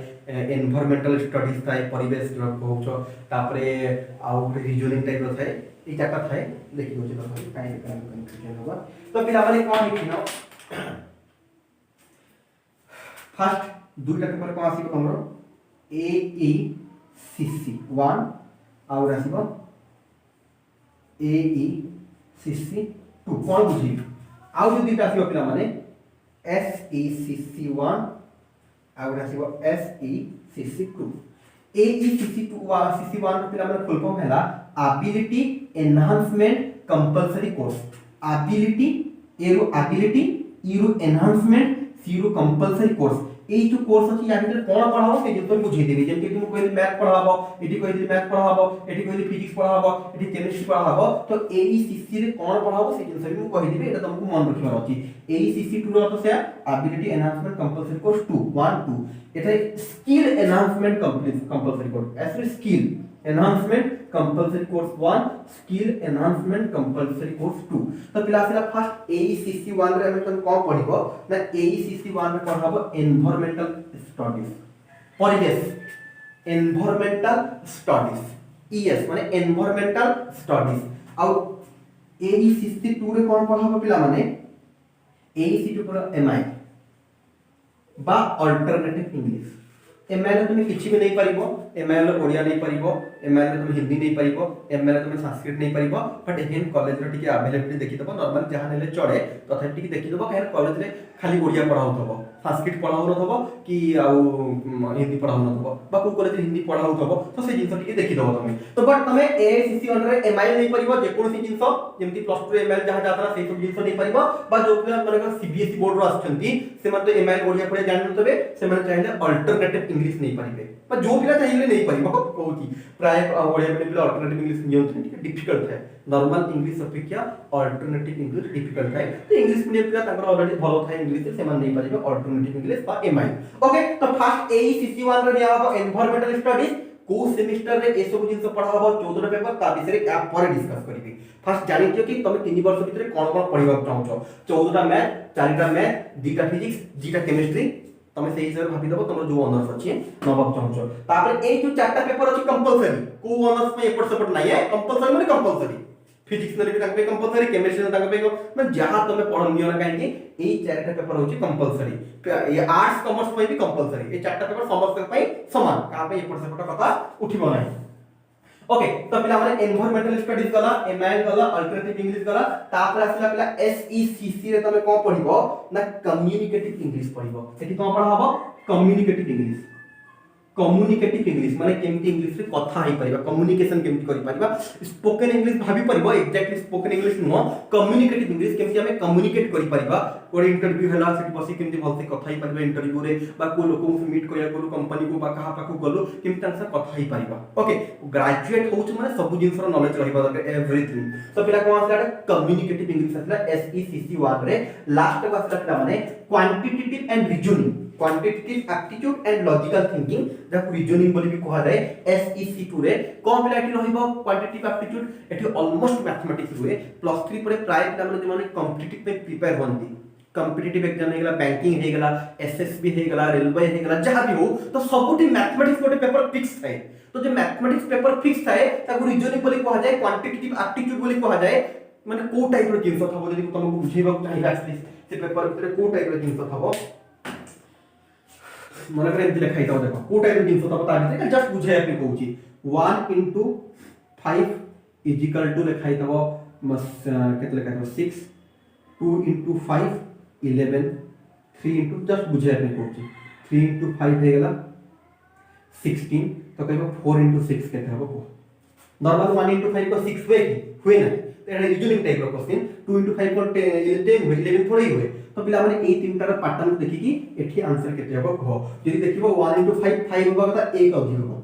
एनवायरमेंटल स्टडीज थाए परिवेश कहउछो तापरे आउ रीजनिंग टाइप रो थाए ई चारटा थाए देखि दोछि तो काई कंफ्यूजन होबा तो पिला माने कोन लिखिनो फर्स्ट दुईटा पेपर कोन आसीबो हमरो ए ई सी सी 1 और आसीबो AECC 2 कौन बुझी आउ जो दीटा आसीबो पिला माने SECC 1 आउ आसीबो SECC 2 AECC 2 वा CC 1 पिला माने फुल फॉर्म हैला ability enhancement compulsory course ability एरो एनहांसमेंट सीरो कंपलसरी कोर्स এই जो कोर्स अछि या भीतर कोन पढाबो से जे तुम बुझै देबे जेम कि तुम कहली मैथ पढाबो एटी कहली मैथ पढाबो एटी कहली फिजिक्स पढाबो एटी केमिस्ट्री पढाबो तो एईसीसी रे कोन पढाबो से जिंस भी कहि देबे एटा तुमको मन रखिबार अछि एईसीसी 2 रो अर्थ से एबिलिटी एनहांसमेंट कंपलसरी कोर्स 2 1 2 एटा skill enhancement compulsory course S skill enhancement compulsory course 1 skill enhancement compulsory course 2 तो पिला सिला फर्स्ट एईसीसी 1 रे हम तुम कोन पढिबो ना एईसीसी 1 रे पढाबो एनवायरमेंटल स्टडीज परिवेश एनवायरमेंटल स्टडीज ईएस माने एनवायरमेंटल स्टडीज और एईसीसी 2 रे कोन पढाबो पिला माने एईसीसी 2 पर एमआई बा अल्टरनेटिव इंग्लिश एमआई तुम किछि भी नहीं परिबो एमआई ओडिया नहीं परिबो एमआई तुम हिंदी नहीं परिबो एमआई तुम संस्कृत नहीं परिबो बट एहन कॉलेज रे टिके अवेलेबिलिटी देखि दबो नॉर्मल जहां नेले चढ़े तथा टिके देखि दबो काहे कॉलेज रे खाली ओडिया पढाउ थबो संस्कृत पढाउ न थबो कि आउ हिंदी पढाउ न थबो बा को कॉलेज रे हिंदी पढाउ थबो तो से जिंस टिके देखि दबो तमे तो बट तमे एआईसीसी अंडर एमआई नहीं परिबो जे कोनसी जिंस जेमति प्लस 2 एमआई जहां जातरा से सब जिंस नहीं परिबो बा जो माने सीबीएसई बोर्ड रो आछंती से मतलब एमआई ओडिया पढे जानि तबे से माने चाहिले अल्टरनेटिव इंग्लिश नहीं परिबे बा जो पिला चाहिले नहीं परिबो कहूती प्राय ओडिया में पिला अल्टरनेटिव इंग्लिश नियंत्रण टिके डिफिकल्ट है नॉर्मल इंग्लिश अपेक्षा अल्टरनेटिव इंग्लिश डिफिकल्ट है तो इंग्लिश मीडियम पिला ताकर ऑलरेडी भलो थाए इंग्लिश से मान नहीं परिबे अल्टरनेटिव इंग्लिश बा एमआई ओके तो फर्स्ट एईसीसी 1 रे निया हो एनवायरमेंटल स्टडीज को सेमिस्टर रे ए सब जिंस पढ़ा हबो 14 पेपर ता विषय या पर डिस्कस करबी फास्ट जानि दियो कि तुम 3 वर्ष भीतर कोन कोन पढ़िबा चाहछो 14टा मैथ 4टा मैथ 2टा फिजिक्स 2टा केमिस्ट्री तुम से हिसाब भाबी दबो तुम जो ऑनर्स अछि नबक चाहछो तापर ए जो 4टा पेपर अछि कंपलसरी को ऑनर्स में एपट सेपट नहीं है कंपलसरी माने कंपलसरी फिजिक्स ने भी ताके कंपलसरी केमिस्ट्री ने ताके माने जहां तुम पढ़न नियो ना काहे कि ए 4टा पेपर होछि कंपलसरी ये आर्ट्स कॉमर्स में भी कंपलसरी ए 4टा पेपर समस्त पई समान का पे एपट सेपट कथा उठिबो नाही ओके तो पिला माने एनवायरमेंटल स्टडीज गला एमआईएल गला अल्टरनेटिव इंग्लिश गला तापर आसला पिला एसईसीसी रे तमे कोन पढिबो ना कम्युनिकेटिव इंग्लिश पढिबो एठी कोन पढा हबो कम्युनिकेटिव इंग्लिश माने केमती इंग्लिश रे कथा ही परिबा कम्युनिकेशन केमती करि परिबा स्पोकन इंग्लिश भाबी परिबो exactly spoken English no communicative English केमती हमें कम्युनिकेट करि परिबा कोड इंटरव्यू हला सेठी बसी केमती भलसे कथा ही परिबा इंटरव्यू रे बा को लोक से मीट करिया को कंपनी को बा कहा पाखु गलो केमती तंसा कथा ही परिबा ओके ग्रेजुएट होउछ माने सब जिंस रो नॉलेज रहिबा दरकार एवरीथिंग तो पिला कोन आसला कम्युनिकेटिव इंग्लिश आसला एसईसीसी 1 रे लास्ट को आसला पिला माने quantitative and reasoning quantitative aptitude and logical thinking जब रीजनिंग बोली भी कहा जाए एसईसी 2 रे कोन पिला एठी रहिबो क्वांटिटेटिव एप्टीट्यूड एठी ऑलमोस्ट मैथमेटिक्स हुए प्लस 3 परे प्राय पिला माने जे माने कॉम्पिटिटिव पे प्रिपेयर होंदी कॉम्पिटिटिव एग्जाम हेगला बैंकिंग हेगला एसएसबी हेगला रेलवे हेगला जहां भी हो तो सबुठी मैथमेटिक्स गोटे पेपर फिक्स थाए तो जे मैथमेटिक्स पेपर फिक्स थाए ताको रीजनिंग बोली कहा जाए क्वांटिटेटिव एप्टीट्यूड बोली कहा जाए माने को टाइप रो जिंस थबो जदी तुमको बुझेबा चाहिबा से पेपर भितर को टाइप रो जिंस थबो मन करे एमती लिखाई थाओ देखो को टाइप जिंस थबो ता भितर जस्ट बुझे पे कहूची 1 into 5 is equal to लिखाई थाओ केते लिखाई थाओ 6 2 into 5 11 3 into जस्ट बुझे पे कहूची 3 into 5 हे गेला 16 तो कहबो 4 into 6 केते हबो नॉर्मल 1 into 5 को 6 हुए ना तो रीजनिंग टाइप रो क्वेश्चन 2 into 5 को 10 हुए 11 थोड़ी हुए तो पिला माने ए तीनटा रो पैटर्न देखि कि एठी आंसर केते हबो कहो जदी देखिबो 1 into 5 5 होबा कथा 1 अधिक हो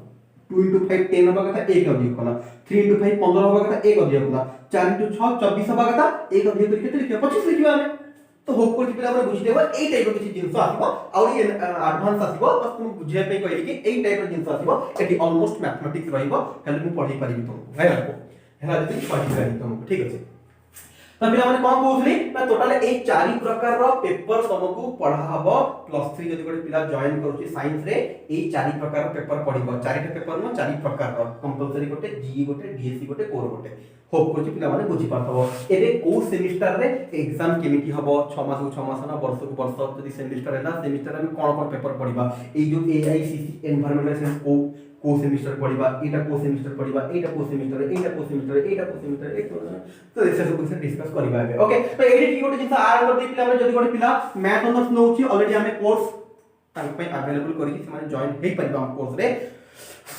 2 into 5 10 होबा कथा 1 अधिक होला 3 into 5 15 होबा कथा 1 अधिक होला 4 into 6 24 होबा कथा 1 अधिक करके केते लिखिबो 25 लिखिबो हमें तो होप कर पिला माने बुझि देबो ए टाइप रो किछि जिंस आसीबो और ये एडवांस आसीबो बस तुम बुझिया पे कहली कि ए टाइप रो जिंस आसीबो एटी ऑलमोस्ट मैथमेटिक्स रहइबो खाली मु पढी परिबि तुमको है ना हेला जति पढी परिबि तुमको ठीक अछि तो पिला माने कोन कहउथली ना टोटल ए चारि प्रकार रो पेपर तुमको पढा हबो प्लस 3 जदी कोइ पिला जॉइन करूची साइंस रे ए चारि प्रकार रो पेपर पढिबो चारिटा पेपर न चारि प्रकार रो कंपलसरी गोटे जीई गोटे डीएससी गोटे कोर गोटे होप करूची पिला माने बुझि पाथबो एबे को सेमिस्टर रे एग्जाम केमिति हबो 6 मास ना वर्ष को वर्ष जदी सेमिस्टर हैला सेमिस्टर में कोन कोन पेपर पढिबा ए जो एआईसीसी एनवायरमेंटल साइंस को सेमिस्टर पढिबा एटा को सेमिस्टर पढिबा एटा को सेमिस्टर एटा को सेमिस्टर एटा को सेमिस्टर एक तो ऐसे सब कुछ डिस्कस करबा है ओके तो एडी की गोटे जिंस आर कर दे पिला जदी गोटे पिला मैथ ऑनर्स नउची ऑलरेडी हमें कोर्स तांक पे अवेलेबल करी कि माने जॉइन हे परिबा हम कोर्स रे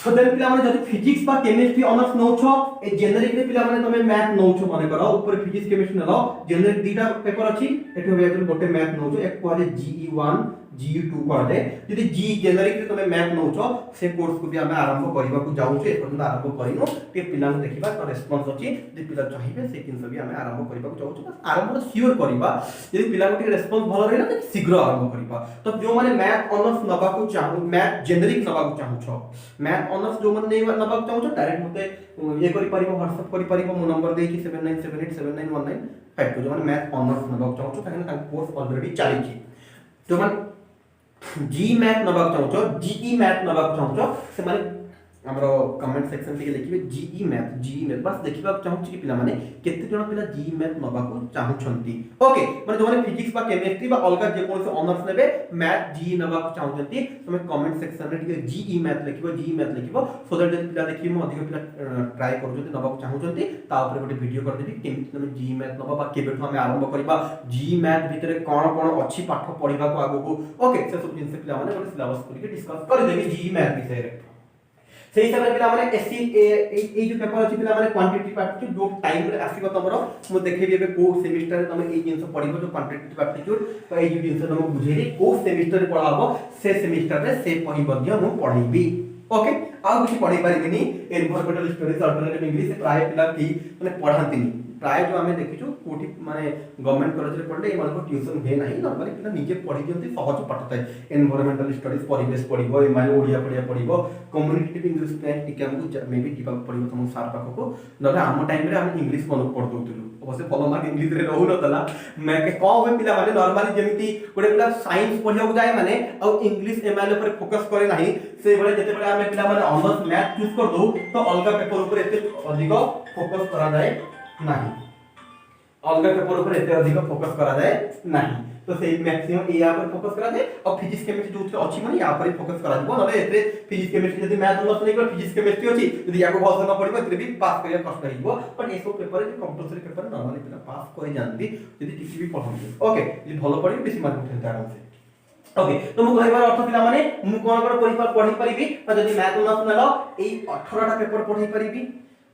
सो देन पिला माने जदी फिजिक्स बा केमिस्ट्री ऑनर्स नउछो ए जेनेरिक रे पिला माने तमे मैथ नउछो माने करो ऊपर फिजिक्स केमिस्ट्री नलो जेनेरिक दीटा पेपर अछि एठो वेदर गोटे मैथ नउछो एक कोले जीई1 जीई2 कर दे यदि जी जेनेरिक रे तमे मैथ नउछो से कोर्स को भी हमें आरंभ करबा को जाउ छे एपन आरंभ करिनो ते पिला ने देखिबा तो रेस्पॉन्स अछि जे पिला चाहिबे से किन सब भी हमें आरंभ करबा को जाउ छे बस आरंभ तो सियोर करबा यदि पिला को रेस्पॉन्स भलो रहला तो शीघ्र आरंभ करबा तो जो माने मैथ ऑनर्स नबा को चाहू मैथ जेनेरिक नबा को चाहू छो मैथ ऑनर्स जो माने नबा को चाहू छो डायरेक्ट मते ये करि परिबो व्हाट्सएप करि परिबो मो नंबर दे कि 79787919 जो माने मैथ ऑनर्स नबा को चाहू छो काहे ना कोर्स ऑलरेडी चली छी जो माने जी मैथ नबाक चाहूछो जीई मैथ नबाक चाहूछो से माने हमरो कमेंट सेक्शन में लिखिबे जीई मैथ बस देखिबा चाहूछि कि पिला माने केते जण पिला जीई मैथ नबाक चाहूछंती ओके माने जो माने फिजिक्स बा केमिस्ट्री बा अलगा जे कोन से ऑनर्स लेबे मैथ जीई नबाक चाहूछंती तुमे कमेंट सेक्शन रे टिके जीई मैथ लिखिबो सो दैट पिला देखि म अधिक पिला ट्राई करू जति नबाक चाहूछंती ता ऊपर गोटे वीडियो कर देबी केमिति तुमे जीई मैथ नबा बा केबे हम आरंभ करबा जीई मैथ भितरे कोन कोन अछि पाठ पढिबा को आगो को ओके से सब जिंस पिला माने गोटे सिलेबस करिके डिस्कस कर देबी जीई मैथ विषय रे से हिसाब रे पिला माने एससी ए जो पेपर अछि पिला माने क्वांटिटेटिव एप्टीट्यूड जो टाइम रे आसीबो तमरो मु देखेबी एबे को सेमिस्टर रे तमे ए जिंस पढिबो जो क्वांटिटेटिव एप्टीट्यूड बा ए जो जिंस तमे बुझेरी को सेमिस्टर रे पढाबो से सेमिस्टर रे से पहि बध्य मु पढिबी ओके आ किछि पढि पारिबिनी एनवायरमेंटल स्टडीज अल्टरनेटिव इंग्लिश प्राय पिला की माने पढांतिनी प्राय जो आम देखीचु कोठी माने गवर्नमेंट कॉलेज रे पढ़ले एमान को ट्यूशन हे नाही नॉर्मली पिला निजे पढ़ी दियंती सहज पाठ थाए एनवायरमेंटल स्टडीज परिवेश पढ़िबो ए माने ओडिया पढ़िया पढ़िबो कम्युनिकेटिव इंग्लिश पे टिके हमको मे बी दिबा पड़िबो तुम सार पाखो को नले हम टाइम रे हम इंग्लिश मन पढ़ दउतलु अवश्य फॉलो मार्क इंग्लिश रे रहउ नतला मैं के को होय पिला माने नॉर्मली जेमिति गोटे पिला साइंस पढ़िया जाय माने आ इंग्लिश एमएल ऊपर फोकस करे नाही से बळे जते बळे हम पिला माने ऑनर्स मैथ चूज कर दउ तो अलगा पेपर ऊपर एते अधिक फोकस करा जाय नाही अलगा पेपर ऊपर एते अधिक फोकस करा जाय नाही तो सेही मैक्सिमम या पर फोकस करा जाय और फिजिक्स केमिस्ट्री जो अछि माने या पर फोकस करा जबो नले एते फिजिक्स केमिस्ट्री यदि मैथ ऑनर्स नै कर फिजिक्स केमिस्ट्री अछि यदि याको भलसे न पढिबो एते भी पास करिया कष्ट हिबो बट एसो पेपर जे कंपलसरी पेपर नॉर्मली पिला पास करि जानती यदि टिकी भी पढंती ओके यदि भलो पढि बेसी मार्क उठेता आराम से ओके तो मु कहबार अर्थ पिला माने मु कोन कोन पढि परिबी त जदि मैथ ऑनर्स नेलो एई 18 टा पेपर पढि परिबी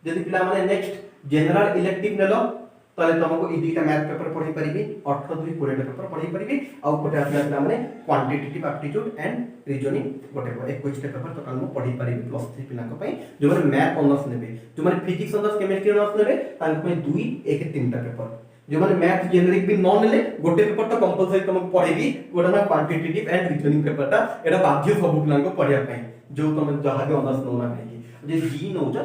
जदि पिला माने नेक्स्ट जनरल इलेक्टिव नेलो ताले तुमको ई दुईटा मैथ पेपर पढि परिबी 18 2 20 टा पेपर पढि परिबी आ गोटे आसला पिला माने क्वांटिटेटिव एप्टीट्यूड एंड रीजनिंग गोटे 21 टा पेपर टोटल मु पढि परिबी प्लस 3 पिला को पई जो माने मैथ ऑनर्स नेबे जो माने फिजिक्स ऑनर्स केमिस्ट्री ऑनर्स नेबे तांको पई 2 1 3 टा पेपर जो माने मैथ जेनेरिक भी नॉन ले गोटे पेपर तो कंपलसरी तुमको पढेबी गोटे ना क्वांटिटेटिव एंड रीजनिंग पेपर ता एटा बाध्य सब पिला को पढिया पई जो तुम जहां भी ऑनर्स नो ना जे जी नोच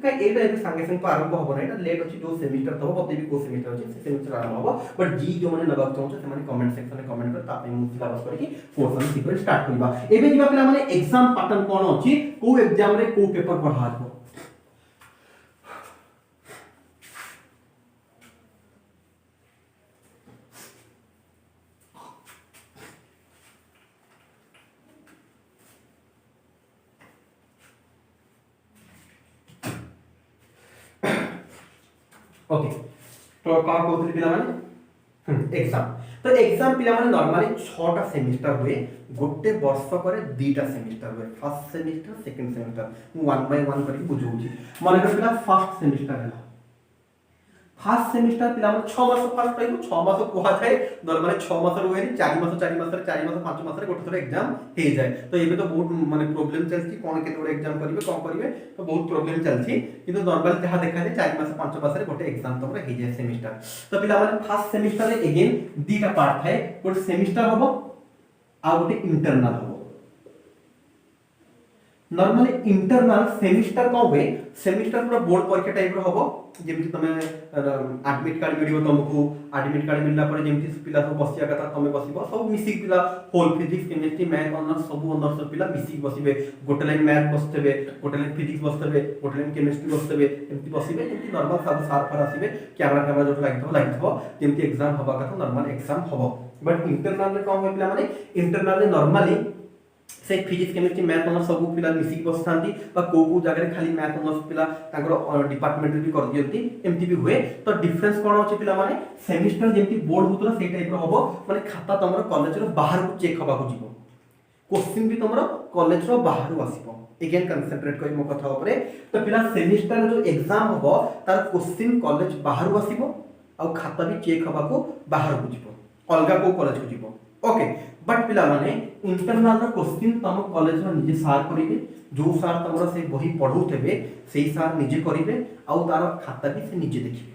का एटा एक संगे संग आरंभ होबो ना एटा लेट अछि जो सेमेस्टर तब बते भी को सेमेस्टर अछि से सेमेस्टर आरंभ होबो बट जी जो माने नबाक चाहू से माने कमेंट सेक्शन में कमेंट कर तापे मु सिलेबस करी कोर्स सीक्वेंस स्टार्ट करबा एबे जिबा पिला माने एग्जाम पैटर्न कोन अछि को एग्जाम रे को पेपर पढा हबो ओके तो का कहतली पिला माने एग्जाम तो एग्जाम पिला माने नॉर्मली 6 टा सेमेस्टर हुए गोटे वर्ष करे 2 टा सेमेस्टर हुए फर्स्ट सेमेस्टर सेकंड सेमेस्टर मु 1 बाय 1 करी बुझौची माने कर पिला फर्स्ट सेमेस्टर है फर्स्ट सेमेस्टर पिला माने 6 मास फर्स्ट टाइम 6 मास कोहा जाय नॉर्मली 6 मास रे 4 मास 5 मास रे गोटे थोड़ा एग्जाम हे जाय तो एबे तो बहुत माने प्रॉब्लम चलछि कोन केते गोटे एग्जाम करिवे कोन करिवे तो बहुत प्रॉब्लम चलछि किंतु नॉर्मली जहा देखा जाय 4 मास 5 मास रे गोटे एग्जाम तमरे हे जाय सेमेस्टर तो पिला माने फर्स्ट सेमेस्टर रे अगेन 2 टा पार्ट है गोटे सेमेस्टर होबो आ गोटे इंटरनल होबो नॉर्मली इंटरनल सेमेस्टर को हुए सेमेस्टर पूरा बोर्ड परीक्षा टाइप रो होबो जेमति तमे एडमिट कार्ड मिलियो तुमको एडमिट कार्ड मिलला पर जेमति पिला सब बसिया कथा तमे बसिबो सब मिसिक पिला होल फिजिक्स केमिस्ट्री मैथ ऑनर्स सब ऑनर्स पिला मिसिक बसिबे गोटे लाइन मैथ बसतेबे गोटे लाइन फिजिक्स बसतेबे गोटे लाइन केमिस्ट्री बसतेबे एमति बसिबे जेमति नॉर्मल सब सार पर आसीबे कैमरा जो लागिथबो जेमति एग्जाम होबा कथा नॉर्मल एग्जाम होबो बट इंटरनल रे कम पिला माने इंटरनल रे नॉर्मली से फिजिक्स केमिस्ट्री मैथ ऑनर्स सब पिला मिसिक बसथांती बा को जगह खाली मैथ ऑनर्स पिला तांकर डिपार्टमेंट भी कर दियंती एमती भी हुए तो डिफरेंस कोन अछि पिला माने सेमेस्टर जेमती बोर्ड होतला से टाइप रो होबो माने खाता तमरो कॉलेज रो बाहर को चेक हबा को जीवो क्वेश्चन भी तमरो कॉलेज रो बाहर आसीबो अगेन कंसंट्रेट करी मो कथा ऊपर तो पिला सेमेस्टर जो एग्जाम होबो तार क्वेश्चन कॉलेज बाहर आसीबो आ खाता भी चेक हबा को बाहर को जीवो अलगा को कॉलेज को जीवो ओके बट पिला माने इंटरनल रो क्वेश्चन तम कॉलेज रो निजे सार करिवे जो सार तमरो से बही पढौथेबे सेही सार निजे करिवे आ तार खाता भी से निजे देखिबे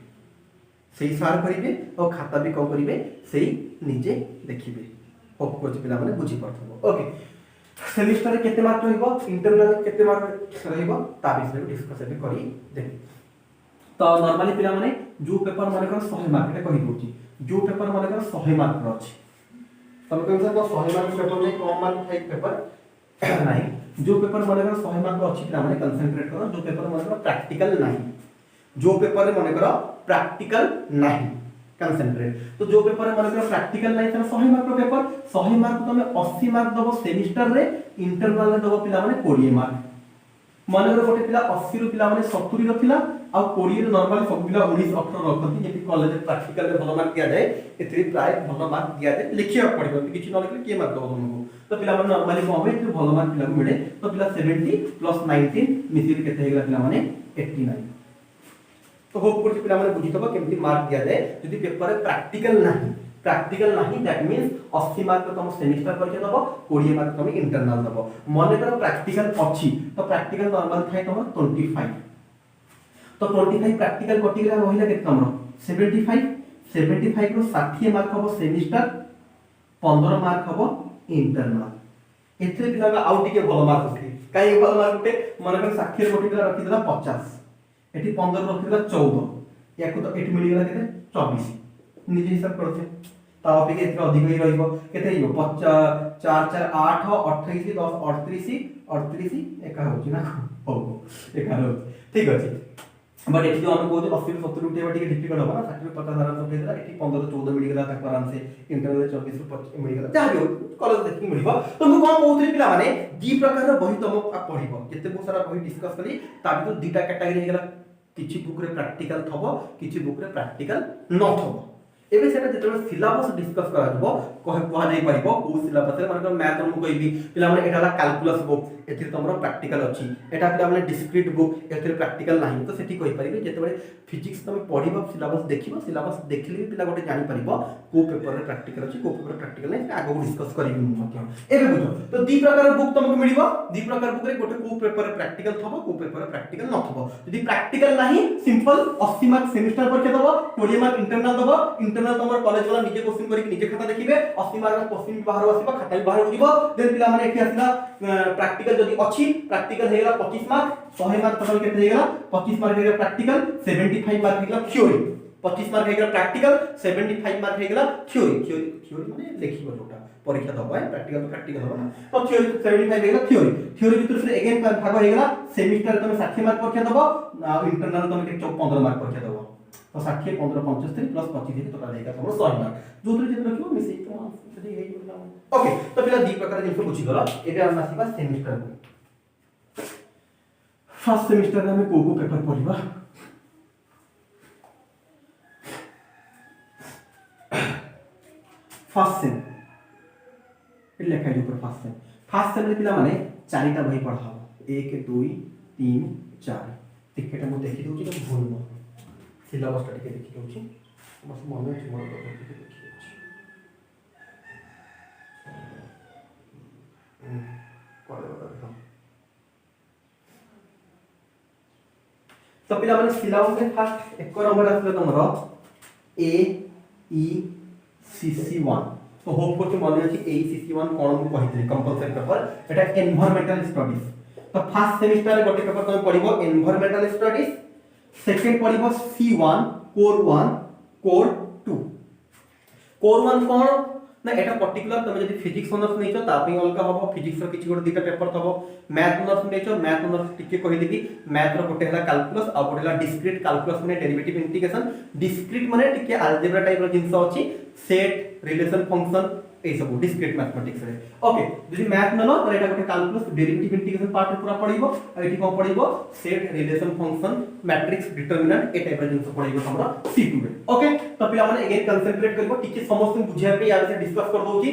सेही सार करिवे आ खाता भी को करिवे सेही निजे देखिबे होप को पिला माने बुझी पड़थबो ओके सेमेस्टर रे केते मार्क रहइबो इंटरनल रे केते मार्क रहइबो ता विषय डिस्कस भी करी देखि तो नॉर्मली पिला माने जो पेपर माने कर 100 मार्क रे कहि दोची जो पेपर माने कर 100 मार्क रो अछि तब कम से कम 100 मार्क पेपर में कम मार्क है पेपर नहीं जो पेपर माने कर 100 मार्क अच्छी पिला माने कंसंट्रेट करो जो पेपर माने कर प्रैक्टिकल नहीं जो पेपर माने कर प्रैक्टिकल नहीं कंसंट्रेट तो जो पेपर माने कर प्रैक्टिकल नहीं त 100 मार्क पेपर 100 मार्क तमे 80 मार्क दबो सेमेस्टर रे इंटरनल रे दबो पिला माने 20 मार्क माने गोटे पिला 80 रु पिला माने 70 रथिला आ 20 रे नॉर्मल सब पिला 19 18 रखती जेति कॉलेज प्रैक्टिकल रे भलो मार्क दिया जाए एतरी प्राय भलो मार्क दिया जाए लिखिया पड़िबो किछि न लिखले के मार्क दबो तुमको तो पिला माने नॉर्मली को होबे एतरी भलो मार्क पिला मिले तो पिला 70 प्लस 19 मिसिर केते हेगला पिला माने 89 तो होप करछि पिला माने बुझितबो केमति मार्क दिया जाए यदि पेपर रे प्रैक्टिकल नहीं दैट मींस 80 मार्क तुम सेमेस्टर परीक्षा दबो 20 मार्क तुम इंटरनल दबो माने कर प्रैक्टिकल अछि तो प्रैक्टिकल नॉर्मल थाए तुम 25 तो 25 प्रैक्टिकल कटिगला रहिला केते तुमरो 75 रो 60 मार्क हम सेमिस्टर 15 मार्क हम इंटरनल एथे पिला आउ टिके भल मार्क उठे काई भल मार्क उठे मन कर 60 गोटे पिला रखि देला 50 एठी 15 रखि देला 14 याकू तो एठी मिली गेला केते 24 निजे हिसाब करते ता अपेक्षा इतका अधिक ही रहइबो केते हियो 50 4 4 8 28 10 38 38 एका होची ना हो एका हो ठीक अछि बट एठी जो हम कहू 80 70 उठेबा टिके डिफिकल्ट होबा ना 60 50 आराम से उठेला एठी 15 14 मिली गेला तक आराम से इंटरनल 24 25 मिली गेला जा जो कॉलेज देखि मिलिबो तो मु कोन कहउथि पिला माने दी प्रकार रो बही तुम पढिबो जते बहुत सारा बही डिस्कस करी ता भी तो दुटा कैटेगरी हे गेला किछि बुक रे प्रैक्टिकल थबो किछि बुक रे प्रैक्टिकल न थबो एबे सेटा जेतबे सिलेबस डिस्कस करा जबो कह जाई परिबो को सिलेबस रे माने मैथ हम कहबी पिला माने एटाला कैलकुलस बुक एथि तमरो प्रैक्टिकल अछि एटा पिला माने डिस्क्रीट बुक एथि प्रैक्टिकल नाही तो सेठी कहि परिबे जेतबे फिजिक्स तमे पढिबो सिलेबस देखिबो सिलेबस देखिले भी पिला गोटे जानि परिबो को पेपर रे प्रैक्टिकल अछि को पेपर प्रैक्टिकल नै आगो डिस्कस करिबि मते एबे बुझो तो दी प्रकार बुक तुमको मिलिबो दी प्रकार बुक रे गोटे को पेपर रे प्रैक्टिकल थबो को पेपर रे प्रैक्टिकल न थबो यदि प्रैक्टिकल नाही सिंपल 80 मार्क सेमेस्टर परीक्षा दबो 20 मार्क इंटरनल दबो इंटरनल तमर कॉलेज वाला निजे क्वेश्चन करी निजे खाता देखिबे 80 मार्क क्वेश्चन बाहर आसीबा खाता भी बाहर होइबो देन पिला माने एठी आसीला प्रैक्टिकल जदी अछि प्रैक्टिकल हेगला 25 मार्क 100 मार्क टोटल केते हेगला 25 मार्क हेगला प्रैक्टिकल 75 मार्क हेगला थ्योरी 25 मार्क हेगला प्रैक्टिकल 75 मार्क हेगला थ्योरी माने लिखिबो जोटा परीक्षा दबा प्रैक्टिकल तो प्रैक्टिकल हो ना तो थ्योरी 75 हेगला थ्योरी भीतर से अगेन भाग हेगला सेमेस्टर तुम 60 मार्क परीक्षा दबो इंटरनल तुम 15 मार्क परीक्षा दबो तो 60 15 75 प्लस 25 टोटल हेगा हमर 100 मार्क जोतरे जेते रखिबो मिसे तो जदी हेइ बोला ओके तो पिला दी प्रकार जिंस बुझी गला एबे हम आसीबा सेमेस्टर को फर्स्ट सेमेस्टर रे हम को पेपर पढिबा फर्स्ट सेम लेखा है ऊपर फर्स्ट सेम रे पिला माने चारिटा बही पढाबो 1 2 3 4 टिकेटा मु देखि दोची तो भूल न सिलेबस टा टिके देखि दोची बस मन अछि मोर तो टिके देखि दोची कोले बता तो पिला माने सिलेबस रे फर्स्ट एक नंबर आसले तमरो ए ई सी सी 1 तो होप करते मन अछि ए सी सी 1 कोन मु कहितली कंपलसरी पेपर एटा एनवायरमेंटल स्टडीज तो फर्स्ट सेमेस्टर रे गोटे पेपर तुम पढिबो एनवायरमेंटल स्टडीज सेकंड पढिबो C1 कोर 1 कोर 2 कोर 1 कोन ना एटा पर्टिकुलर तुम जदी फिजिक्स ऑनर्स नैचो ता पे अलगा होबो फिजिक्स रो किछि गोटे दिटा पेपर थबो मैथ ऑनर्स नैचो मैथ ऑनर्स टिके कहि देबी मैथ रो गोटे हला कैलकुलस आ गोटे हला डिस्क्रीट कैलकुलस माने डेरिवेटिव इंटीग्रेशन डिस्क्रीट माने टिके अलजेब्रा टाइप रो जिंस अछि सेट रिलेशन फंक्शन ए सब डिस्क्रीट मैथमेटिक्स रे ओके जदी मैथ नलो तो एटा गोटे कैलकुलस डेरिवेटिव इंटीग्रेशन पार्ट रे पूरा पढिबो आ एठी कोन पढिबो set relation function matrix determinant ए टाइप रे जिंस पढिबो हमरा C2 रे ओके तो पिला माने अगेन कंसंट्रेट करबो टिके समस्त बुझिया पे यार से डिस्कस कर दोची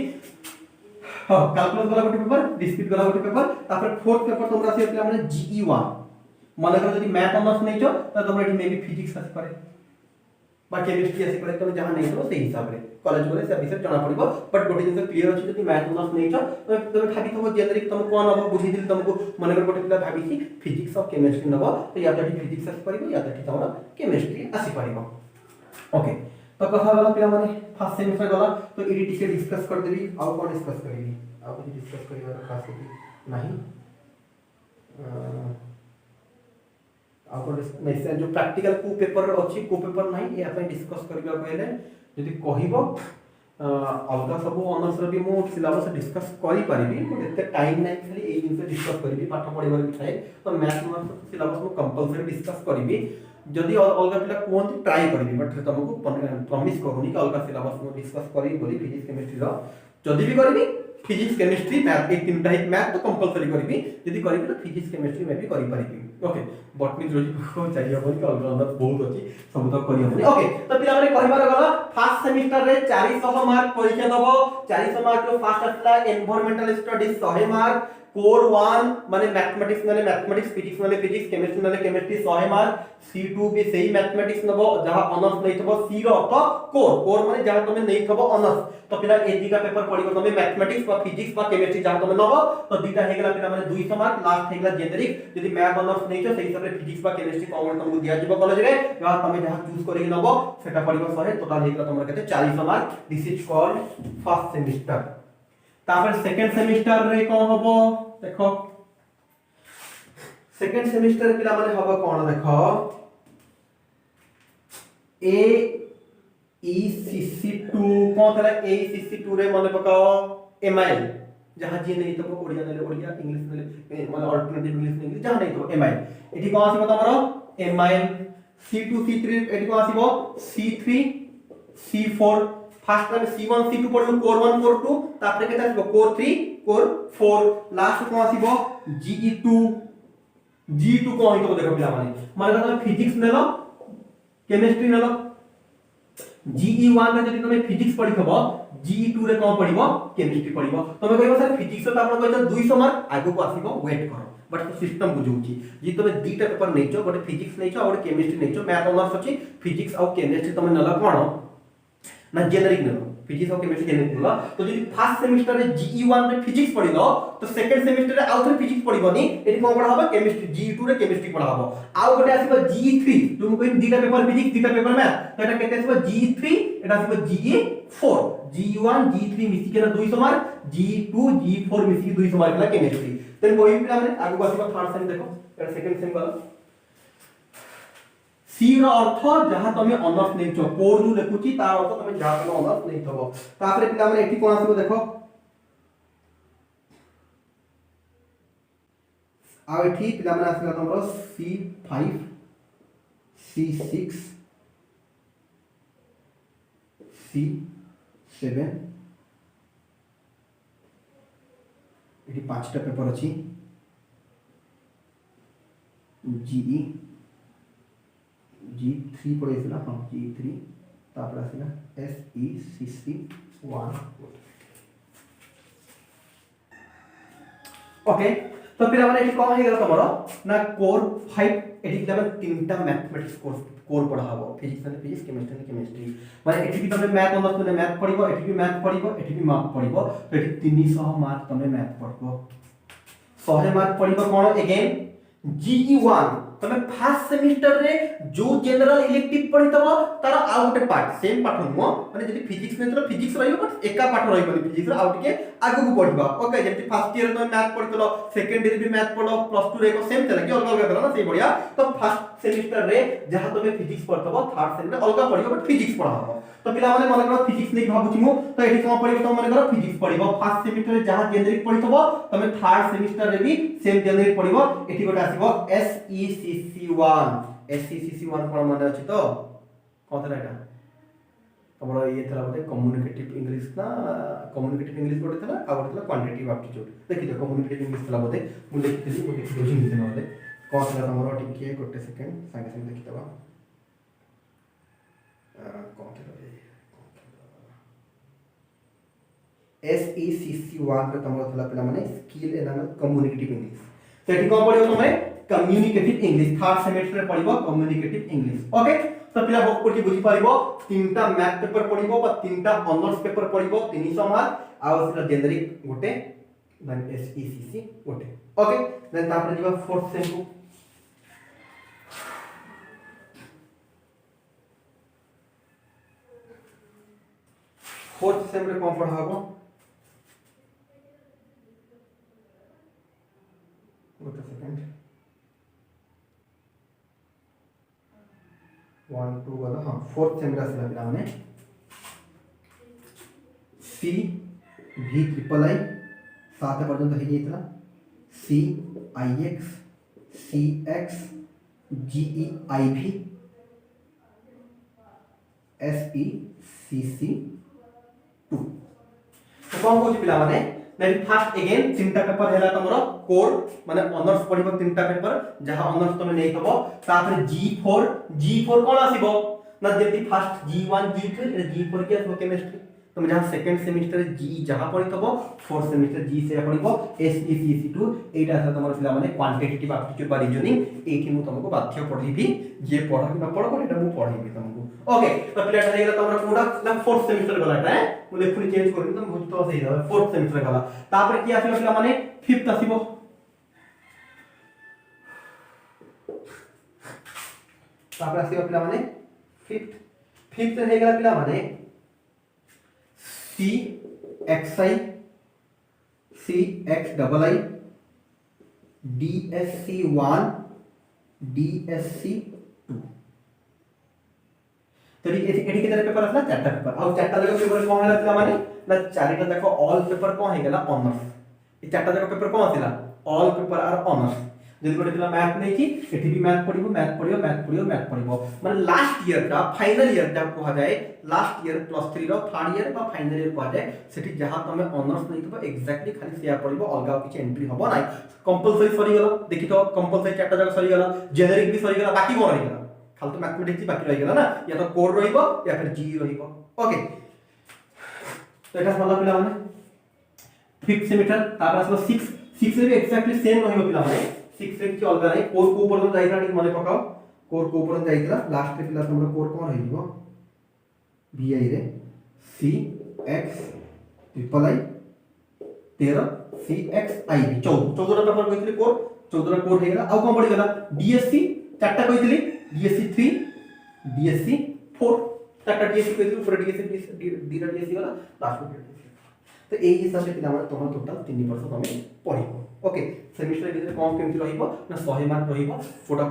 हां कैलकुलस वाला गोटे पेपर डिस्क्रीट वाला गोटे पेपर तापर फोर्थ पेपर तुमरा से पिला माने GE1 माने कर जदी मैथ ऑनर्स नैचो त तुमरा एठी मे बी फिजिक्स आसी पारे बा केमिस्ट्री आसी पारे तुम जहां नै हो सेही हिसाब रे कॉलेज बोले से विषय जाना पड़िबो बट गोटे जिंस क्लियर अछि जदी मैथ ऑनर्स नै छ तो तुम भाबी थबो जेनरिक तुम कोन अब बुझी दिल तुमको माने कर गोटे पिला भाबी छी फिजिक्स और केमिस्ट्री नबो तो या तो फिजिक्स आसी पारिबो या तो तमरा केमिस्ट्री आसी पारिबो ओके तो कथा वाला पिला माने फर्स्ट सेमेस्टर गला तो एडी टिके डिस्कस कर देबी आ कोन डिस्कस करेबी आ कुछ डिस्कस करिवार खास नहीं आपन जो प्रैक्टिकल को पेपर अछि को पेपर नाही ए अपन डिस्कस करबा पहिले जदी कहिबो अलगा सब ऑनर्स रे भी मो सिलेबस डिस्कस करि परिबी बट एते टाइम नै खाली ए जिंस डिस्कस करिबी पाठ पढिबार भी थाए तो मैथ ऑनर्स सिलेबस को कंपलसरी डिस्कस करिबी जदी अलगा पिला कोन ट्राई करिबी बट तुमको प्रॉमिस करूनी कि अलगा सिलेबस को डिस्कस करि बोली फिजिक्स केमिस्ट्री रो जदी भी करिबी फिजिक्स केमिस्ट्री मैथ एक तीनटा ही मैथ तो कंपलसरी करिबी यदि करिबी तो फिजिक्स केमिस्ट्री में भी करि परिबी ओके बॉटनी जूलॉजी को चाहिए बोल के अलग बहुत अछि सब तो करि होनी ओके तो पिला माने कहिबार गला फर्स्ट सेमेस्टर रे 400 मार्क परीक्षा दबो 400 मार्क रो फर्स्ट आसला एनवायरमेंटल स्टडीज 100 मार्क कोर 1 माने मैथमेटिक्स फिजिक्स माने फिजिक्स केमिस्ट्री माने केमिस्ट्री 100 मार्क C2 भी सही मैथमेटिक्स नबो जहां ऑनर्स नै थबो C रो तो कोर माने जहां तमे नै थबो ऑनर्स तो पिला ए दिका पेपर पढिबो तमे मैथमेटिक्स बा फिजिक्स बा केमिस्ट्री जहां तमे नबो तो दिटा हे गेला पिला माने 200 मार्क लास्ट हे गेला जेनेरिक यदि मैथ ऑनर्स नै छ सही सबरे फिजिक्स बा केमिस्ट्री कॉमन तुमको दिया जिवो कॉलेज रे जहां तमे जहां चूज करि नबो सेटा पढिबो 100 टोटल हे गेला तमरा केते 400 mark this is called first semester तापर सेकंड सेमेस्टर रे कोन हबो देखो सेकंड सेमेस्टर पिला माने हबो कोन देखो ए ECC2 कोन तला ए ECC2 रे माने पकाओ एमआई जहां जे नै तो ओडिया नै ओडिया इंग्लिश नै माने अल्टरनेटिव इंग्लिश नै जहां नै तो एमआई एठी कोन आसीबो तमरो एमआई C2 C3 एठी कोन आसीबो C3 C4 first time C1 C2 पढलो कोर 1 कोर 2 तापर केता आसीबो कोर 3 कोर 4 लास्ट कोन आसीबो GE2 G2 कोन हितो देखो पिला माने तमे फिजिक्स नेलो केमिस्ट्री नेलो GE1 रे जदि तमे फिजिक्स पढिखबो GE2 रे कोन पढिबो केमिस्ट्री पढिबो तमे कहबो सर फिजिक्स तो आपण कहतो 200 मार्क आगु को आसीबो वेट करो बट सिस्टम बुझौची जे तमे दीटा पेपर नैचो गोटे फिजिक्स नैचो और केमिस्ट्री नैचो मैथ ऑनर्स अछि फिजिक्स और केमिस्ट्री तमे नला कोन ना जेनेरिक नेलो फिजिक्स और केमिस्ट्री जेनेरिक नेलो तो जदि फर्स्ट सेमेस्टर रे GE1 रे फिजिक्स पढिलो तो सेकंड सेमेस्टर रे आउथरे फिजिक्स पढिबोनी एटी कोन पढा हबो केमिस्ट्री GE2 रे केमिस्ट्री पढा हबो आउ गोटे आसीबो GE3 तुम कोइ दीटा पेपर फिजिक्स दीटा पेपर मैथ तो एटा केते आसीबो GE3 एटा आसीबो GE4 GE1 GE3 मिसी के 200 मार्क GE2 GE4 मिसी के 200 मार्क ला केमिस्ट्री तेन कोइ पिला माने आगु आसीबो थर्ड सेम देखो एटा सेकंड सेम वाला सी रो अर्थ जहां तमे ऑनर्स नै छ कोर नु लेखुची तार अर्थ तमे जहां तमे ऑनर्स नै थबो तापरे पिला माने एठी कोन आसीबो देखो आ एठी पिला माने आसीला तमरो C5 C6 C7 एठी पांचटा पेपर अछि GE G3 पढेसिला हां G3 तापर आसिला SECC1 ओके तो पिला माने एठी कोन हे गेला तमरो ना कोर 5 एठी पिला माने तीनटा मैथमेटिक्स कोर पढा हबो फिजिक्स ने फिजिक्स केमिस्ट्री ने केमिस्ट्री माने एठी भी तमे मैथ ऑनर्स ने मैथ पढिबो एठी भी मैथ पढिबो एठी भी मैथ पढिबो तो एठी 300 मार्क तमे मैथ पढिबो 100 मार्क पढिबो कोन अगेन GE1 तमे फर्स्ट सेमेस्टर रे जो जनरल इलेक्टिव पढितबो तार आउट पार्ट सेम पाठ नुवा माने जदि फिजिक्स ने तो फिजिक्स रहिबो बट एका पाठ रहिबो फिजिक्स रे आउट के आगु को पढिबा ओके जेति फर्स्ट ईयर में मैथ पढितलो सेकंड ईयर भी मैथ पढो प्लस 2 रे को सेम चला कि अलग अलग करा ना सही बढ़िया तो फर्स्ट सेमेस्टर रे जहां तमे फिजिक्स पढतबो थर्ड सेम रे अलग पढिबो बट फिजिक्स पढाबो तो पिला माने मन करो फिजिक्स नै भाबुची मु तो एठी कोन पढिबो तो मन करो फिजिक्स पढिबो फर्स्ट सेमेस्टर रे जहां जेनेरिक पढितबो तमे थर्ड सेमेस्टर रे भी सेम जेनेरिक पढिबो एठी गोटे आसीबो SECC1 SECC1 कोन माने अछि तो कोन थला एटा तमरो ये थला बोले कम्युनिकेटिव इंग्लिश ना कम्युनिकेटिव इंग्लिश बोले थला आ बोले थला क्वांटिटेटिव एप्टीट्यूड देखि तो कम्युनिकेटिव इंग्लिश थला बोले मु लिखितली मु लिखि दोछि निते नले कोन थला तमरो टिके गोटे सेकंड संगे संगे देखितबा कोन थला SECC1 रे तमरो थला पिला माने स्किल एंड कम्युनिकेटिव इंग्लिश सेठी कोन पढियो तमे कम्युनिकेटिव इंग्लिश थर्ड सेमेस्टर रे पढिबो कम्युनिकेटिव इंग्लिश ओके तो पिला होक पढि बुझि पारिबो तीनटा मैथ पेपर पढिबो बा तीनटा ऑनर्स पेपर पढिबो 300 मार्क आ सेला जेनेरिक गोटे देन SECC गोटे ओके देन तापर जिबा फोर्थ सेम को फोर्थ सेम रे कोन पढाबो गोटे सेकंड 1 2 वाला हां फोर्थ सेम रा सिला पिला माने C V ट्रिपल I 7 पर्यंत हे जेतला C IX CX GE IV SECC2 तो कोन कोची पिला माने नेक्स्ट फर्स्ट अगेन तीनटा पेपर हैला तमरो कोर माने ऑनर्स पढिबो तीनटा पेपर जहां ऑनर्स तमे नै थबो तापर G4 कोन आसीबो ना जेति फर्स्ट G1 G3 G4 के आसीबो केमिस्ट्री तुम जहाँ सेकंड सेमिस्टर जी जहाँ पढ़ी थबो फोर्थ सेमिस्टर जी से पढ़िबो SECC2 एटा था तुम पिला माने क्वांटिटेटिव एप्टीट्यूड बा रीजनिंग एठी मु तुमको बाध्य पढ़ीबी जे पढ़ा कि न पढ़ो एटा मु पढ़ीबी तुमको ओके तो पिला एटा हेला तुमरा कोडा ना फोर्थ सेमिस्टर गला एटा मु लेखुनी चेंज करबी तुम बुझ तो सही हो फोर्थ सेमिस्टर गला तापर की आसीबो पिला माने फिफ्थ आसीबो तापर आसीबो पिला माने फिफ्थ रे हेगला पिला माने CXI CXII DSC1 DSC2 तो एठी के तरह पेपर असला चारटा पेपर और चारटा जगह पेपर कोन हला पिला माने ना चारटा देखो ऑल पेपर कोन हे गेला ऑनर्स ए चारटा जगह पेपर कोन आसिला ऑल पेपर आर ऑनर्स जदि गोटे पिला मैथ नै कि एठी भी मैथ पढिबो माने लास्ट ईयर का फाइनल ईयर ता कहा जाए लास्ट ईयर प्लस 3 रो थर्ड ईयर बा फाइनल ईयर कहा जाए सेठी जहां तमे ऑनर्स नै थबो एक्जेक्टली खाली सेया पढिबो अलगा किछ एंट्री हबो नै कंपलसरी सरी गेला देखि तो कंपलसरी चारटा जगह सरी गेला जेनेरिक भी सरी गेला बाकी कोन रहि गेला खाली तो मैथमेटिक्स बाकी रहि गेला ना या तो कोर रहिबो या फिर जी रहिबो ओके तो एटा समझला पिला माने फिफ्थ सेमिस्टर तापर आसलो 6 रे भी एक्जेक्टली सेम रहिबो पिला माने 6 रे कि अलगा नै कोर को ऊपर जाइरा नि मने पकाओ कोर को ऊपर जाइरा लास्ट रे पिला तुमरा कोर कोन रहिबो VI रे CX ट्रिपल I 13 CXI 14 टा पेपर कइतली कोर 14 कोर हे गेला आ कोन पड़ी गेला DSC चारटा कइतली DSC 3 DSC 4 चारटा DSC कइतली ऊपर DSC दीरा DSC वाला लास्ट में तो एई हिसाब से पिला माने तोमर टोटल 3 वर्ष तमे पढिबो ओके सेमिस्टर भीतर कोन केमति रहिबो ना 100 मार्क रहिबो कोटा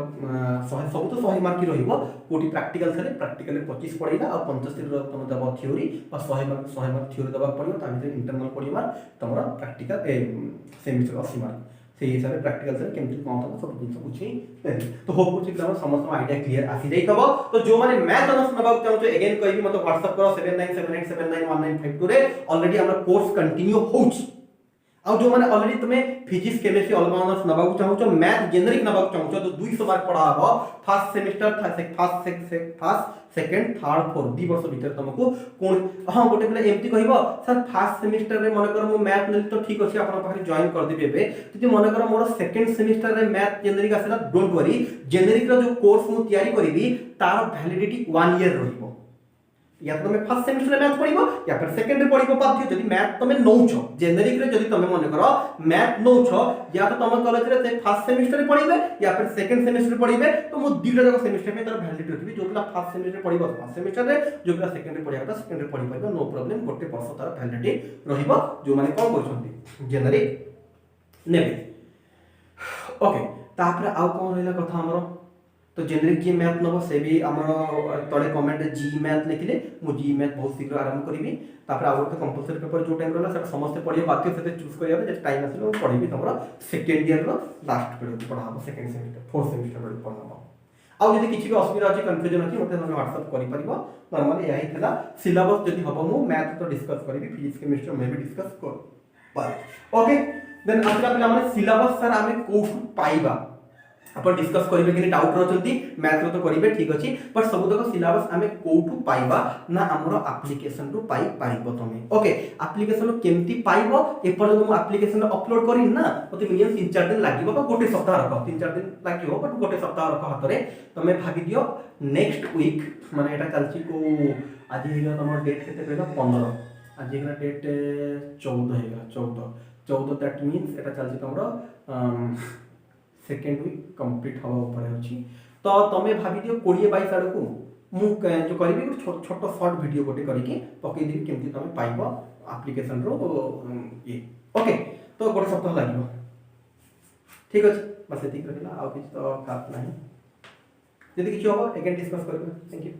100 सब तो 100 मार्क की रहिबो कोटी प्रैक्टिकल थले प्रैक्टिकल 25 पढिला और 75 रो तम दबा थ्योरी और 100 मार्क थ्योरी दबा पडियो ता भीतर इंटरनल पडियो मार तमरा प्रैक्टिकल सेमिस्टर 80 मार्क से हिसाब से प्रैक्टिकल से केमति कोन तम सब दिन बुझी तो होप कुछ एकदम समस्त आईडिया क्लियर आसी जाई तबो तो जो माने मैथ अनस नबाक चाहू अगेन कहबी मत व्हाट्सएप करो 7978791952 रे ऑलरेडी हमरा कोर्स कंटिन्यू होउछ आ जो माने ऑलरेडी तुमे फिजिक्स केमिस्ट्री ऑल ऑनर्स नबाक चाहू मैथ जेनेरिक नबाक चाहू तो 200 मार्क पढ़ा हबो first semester first second third fourth दी वर्ष भीतर तुमको कोन हां गोटे पिला एमती कहबो सर फर्स्ट सेमिस्टर रे मन कर मो मैथ नै तो ठीक अछि आपन पाखरे जॉइन कर देबे बे तो मन कर मोर सेकंड सेमिस्टर रे मैथ जेनेरिक आसेला डोंट वरी जेनेरिक रो जो कोर्स मु तयारी करबी तार वैलिडिटी 1 ईयर रहिबो या तो तुम फर्स्ट सेमिस्टर मैथ पढिबो या फिर सेकंड रे पढिबो बाध्य जदी मैथ तुम नौछ जेनेरिक रे जदी तुम मन करो मैथ नौछ या तो तुम कॉलेज रे फर्स्ट सेमिस्टर रे पढिबे या फिर सेकंड सेमिस्टर रे पढिबे तो मो दीटा जगह सेमिस्टर में तार वैलिडिटी रखबी जो पिला फर्स्ट सेमिस्टर रे पढिबो फर्स्ट सेमिस्टर रे जो पिला सेकंड रे पढिबो सेकंड रे पढि परबो नो प्रॉब्लम गोटे वर्ष तार वैलिडिटी रहिबो जो माने कोन करछंती जेनेरिक नेबे ओके तापर आउ कोन रहला कथा हमरो तो जेनेरिक जी मैथ नबो से भी हमरो तळे कमेंट जी मैथ लिखले मु जी मैथ बहुत शीघ्र आरंभ करिवि तापर आउ तो कंपलसरी पेपर जो टाइम रहला से समस्त पढियो बाकी से चूज करिया जे टाइम आसलो पढिबि तमरा सेकंड ईयर रो लास्ट पीरियड पढाबो सेकंड सेमिस्टर फोर्थ सेमिस्टर रो पढाबो आउ जदी किछि भी असुविधा अछि कंफ्यूजन अछि मते हम व्हाट्सएप करि परिबो नॉर्मली यही थिला सिलेबस जदी हबो मु मैथ तो डिस्कस करिवि फिजिक्स केमिस्ट्री में भी डिस्कस कर पर ओके देन आजका पिला माने सिलेबस सर हमें कोठु पाइबा अपन डिस्कस करिवे कि डाउट रहचंती मैथ रो तो करिवे ठीक अछि पर सब तक सिलेबस हमें कोठु पाइबा ना हमरो एप्लीकेशन रो पाइ पाइबो तमे ओके एप्लीकेशन रो केमती पाइबो ए पर हम एप्लीकेशन अपलोड करी ना ओते मिनिमम 3-4 दिन लागिबो बा गोटे सप्ताह रख 3-4 दिन लागिबो बट गोटे सप्ताह रख हातरे तमे भाबी दियो नेक्स्ट वीक माने एटा चलची को आज हेला तमर डेट केते कहला 15 आज हेला date 14 Hella 14 that means Etah चलची तमरो second week complete हवा ऊपर अछि तो तमे भाबी दियो 20-22 आड़ को मु जो करबी छोट शॉर्ट वीडियो गोटे करके पकई देबी केमती तमे पाइबो एप्लीकेशन रो ये ओके तो गोटे सप्ताह लागिबो ठीक अछि बस एतिक रहला आ किछ तो खास नाही जदी किछ होबो अगेन डिस्कस करबो थैंक यू।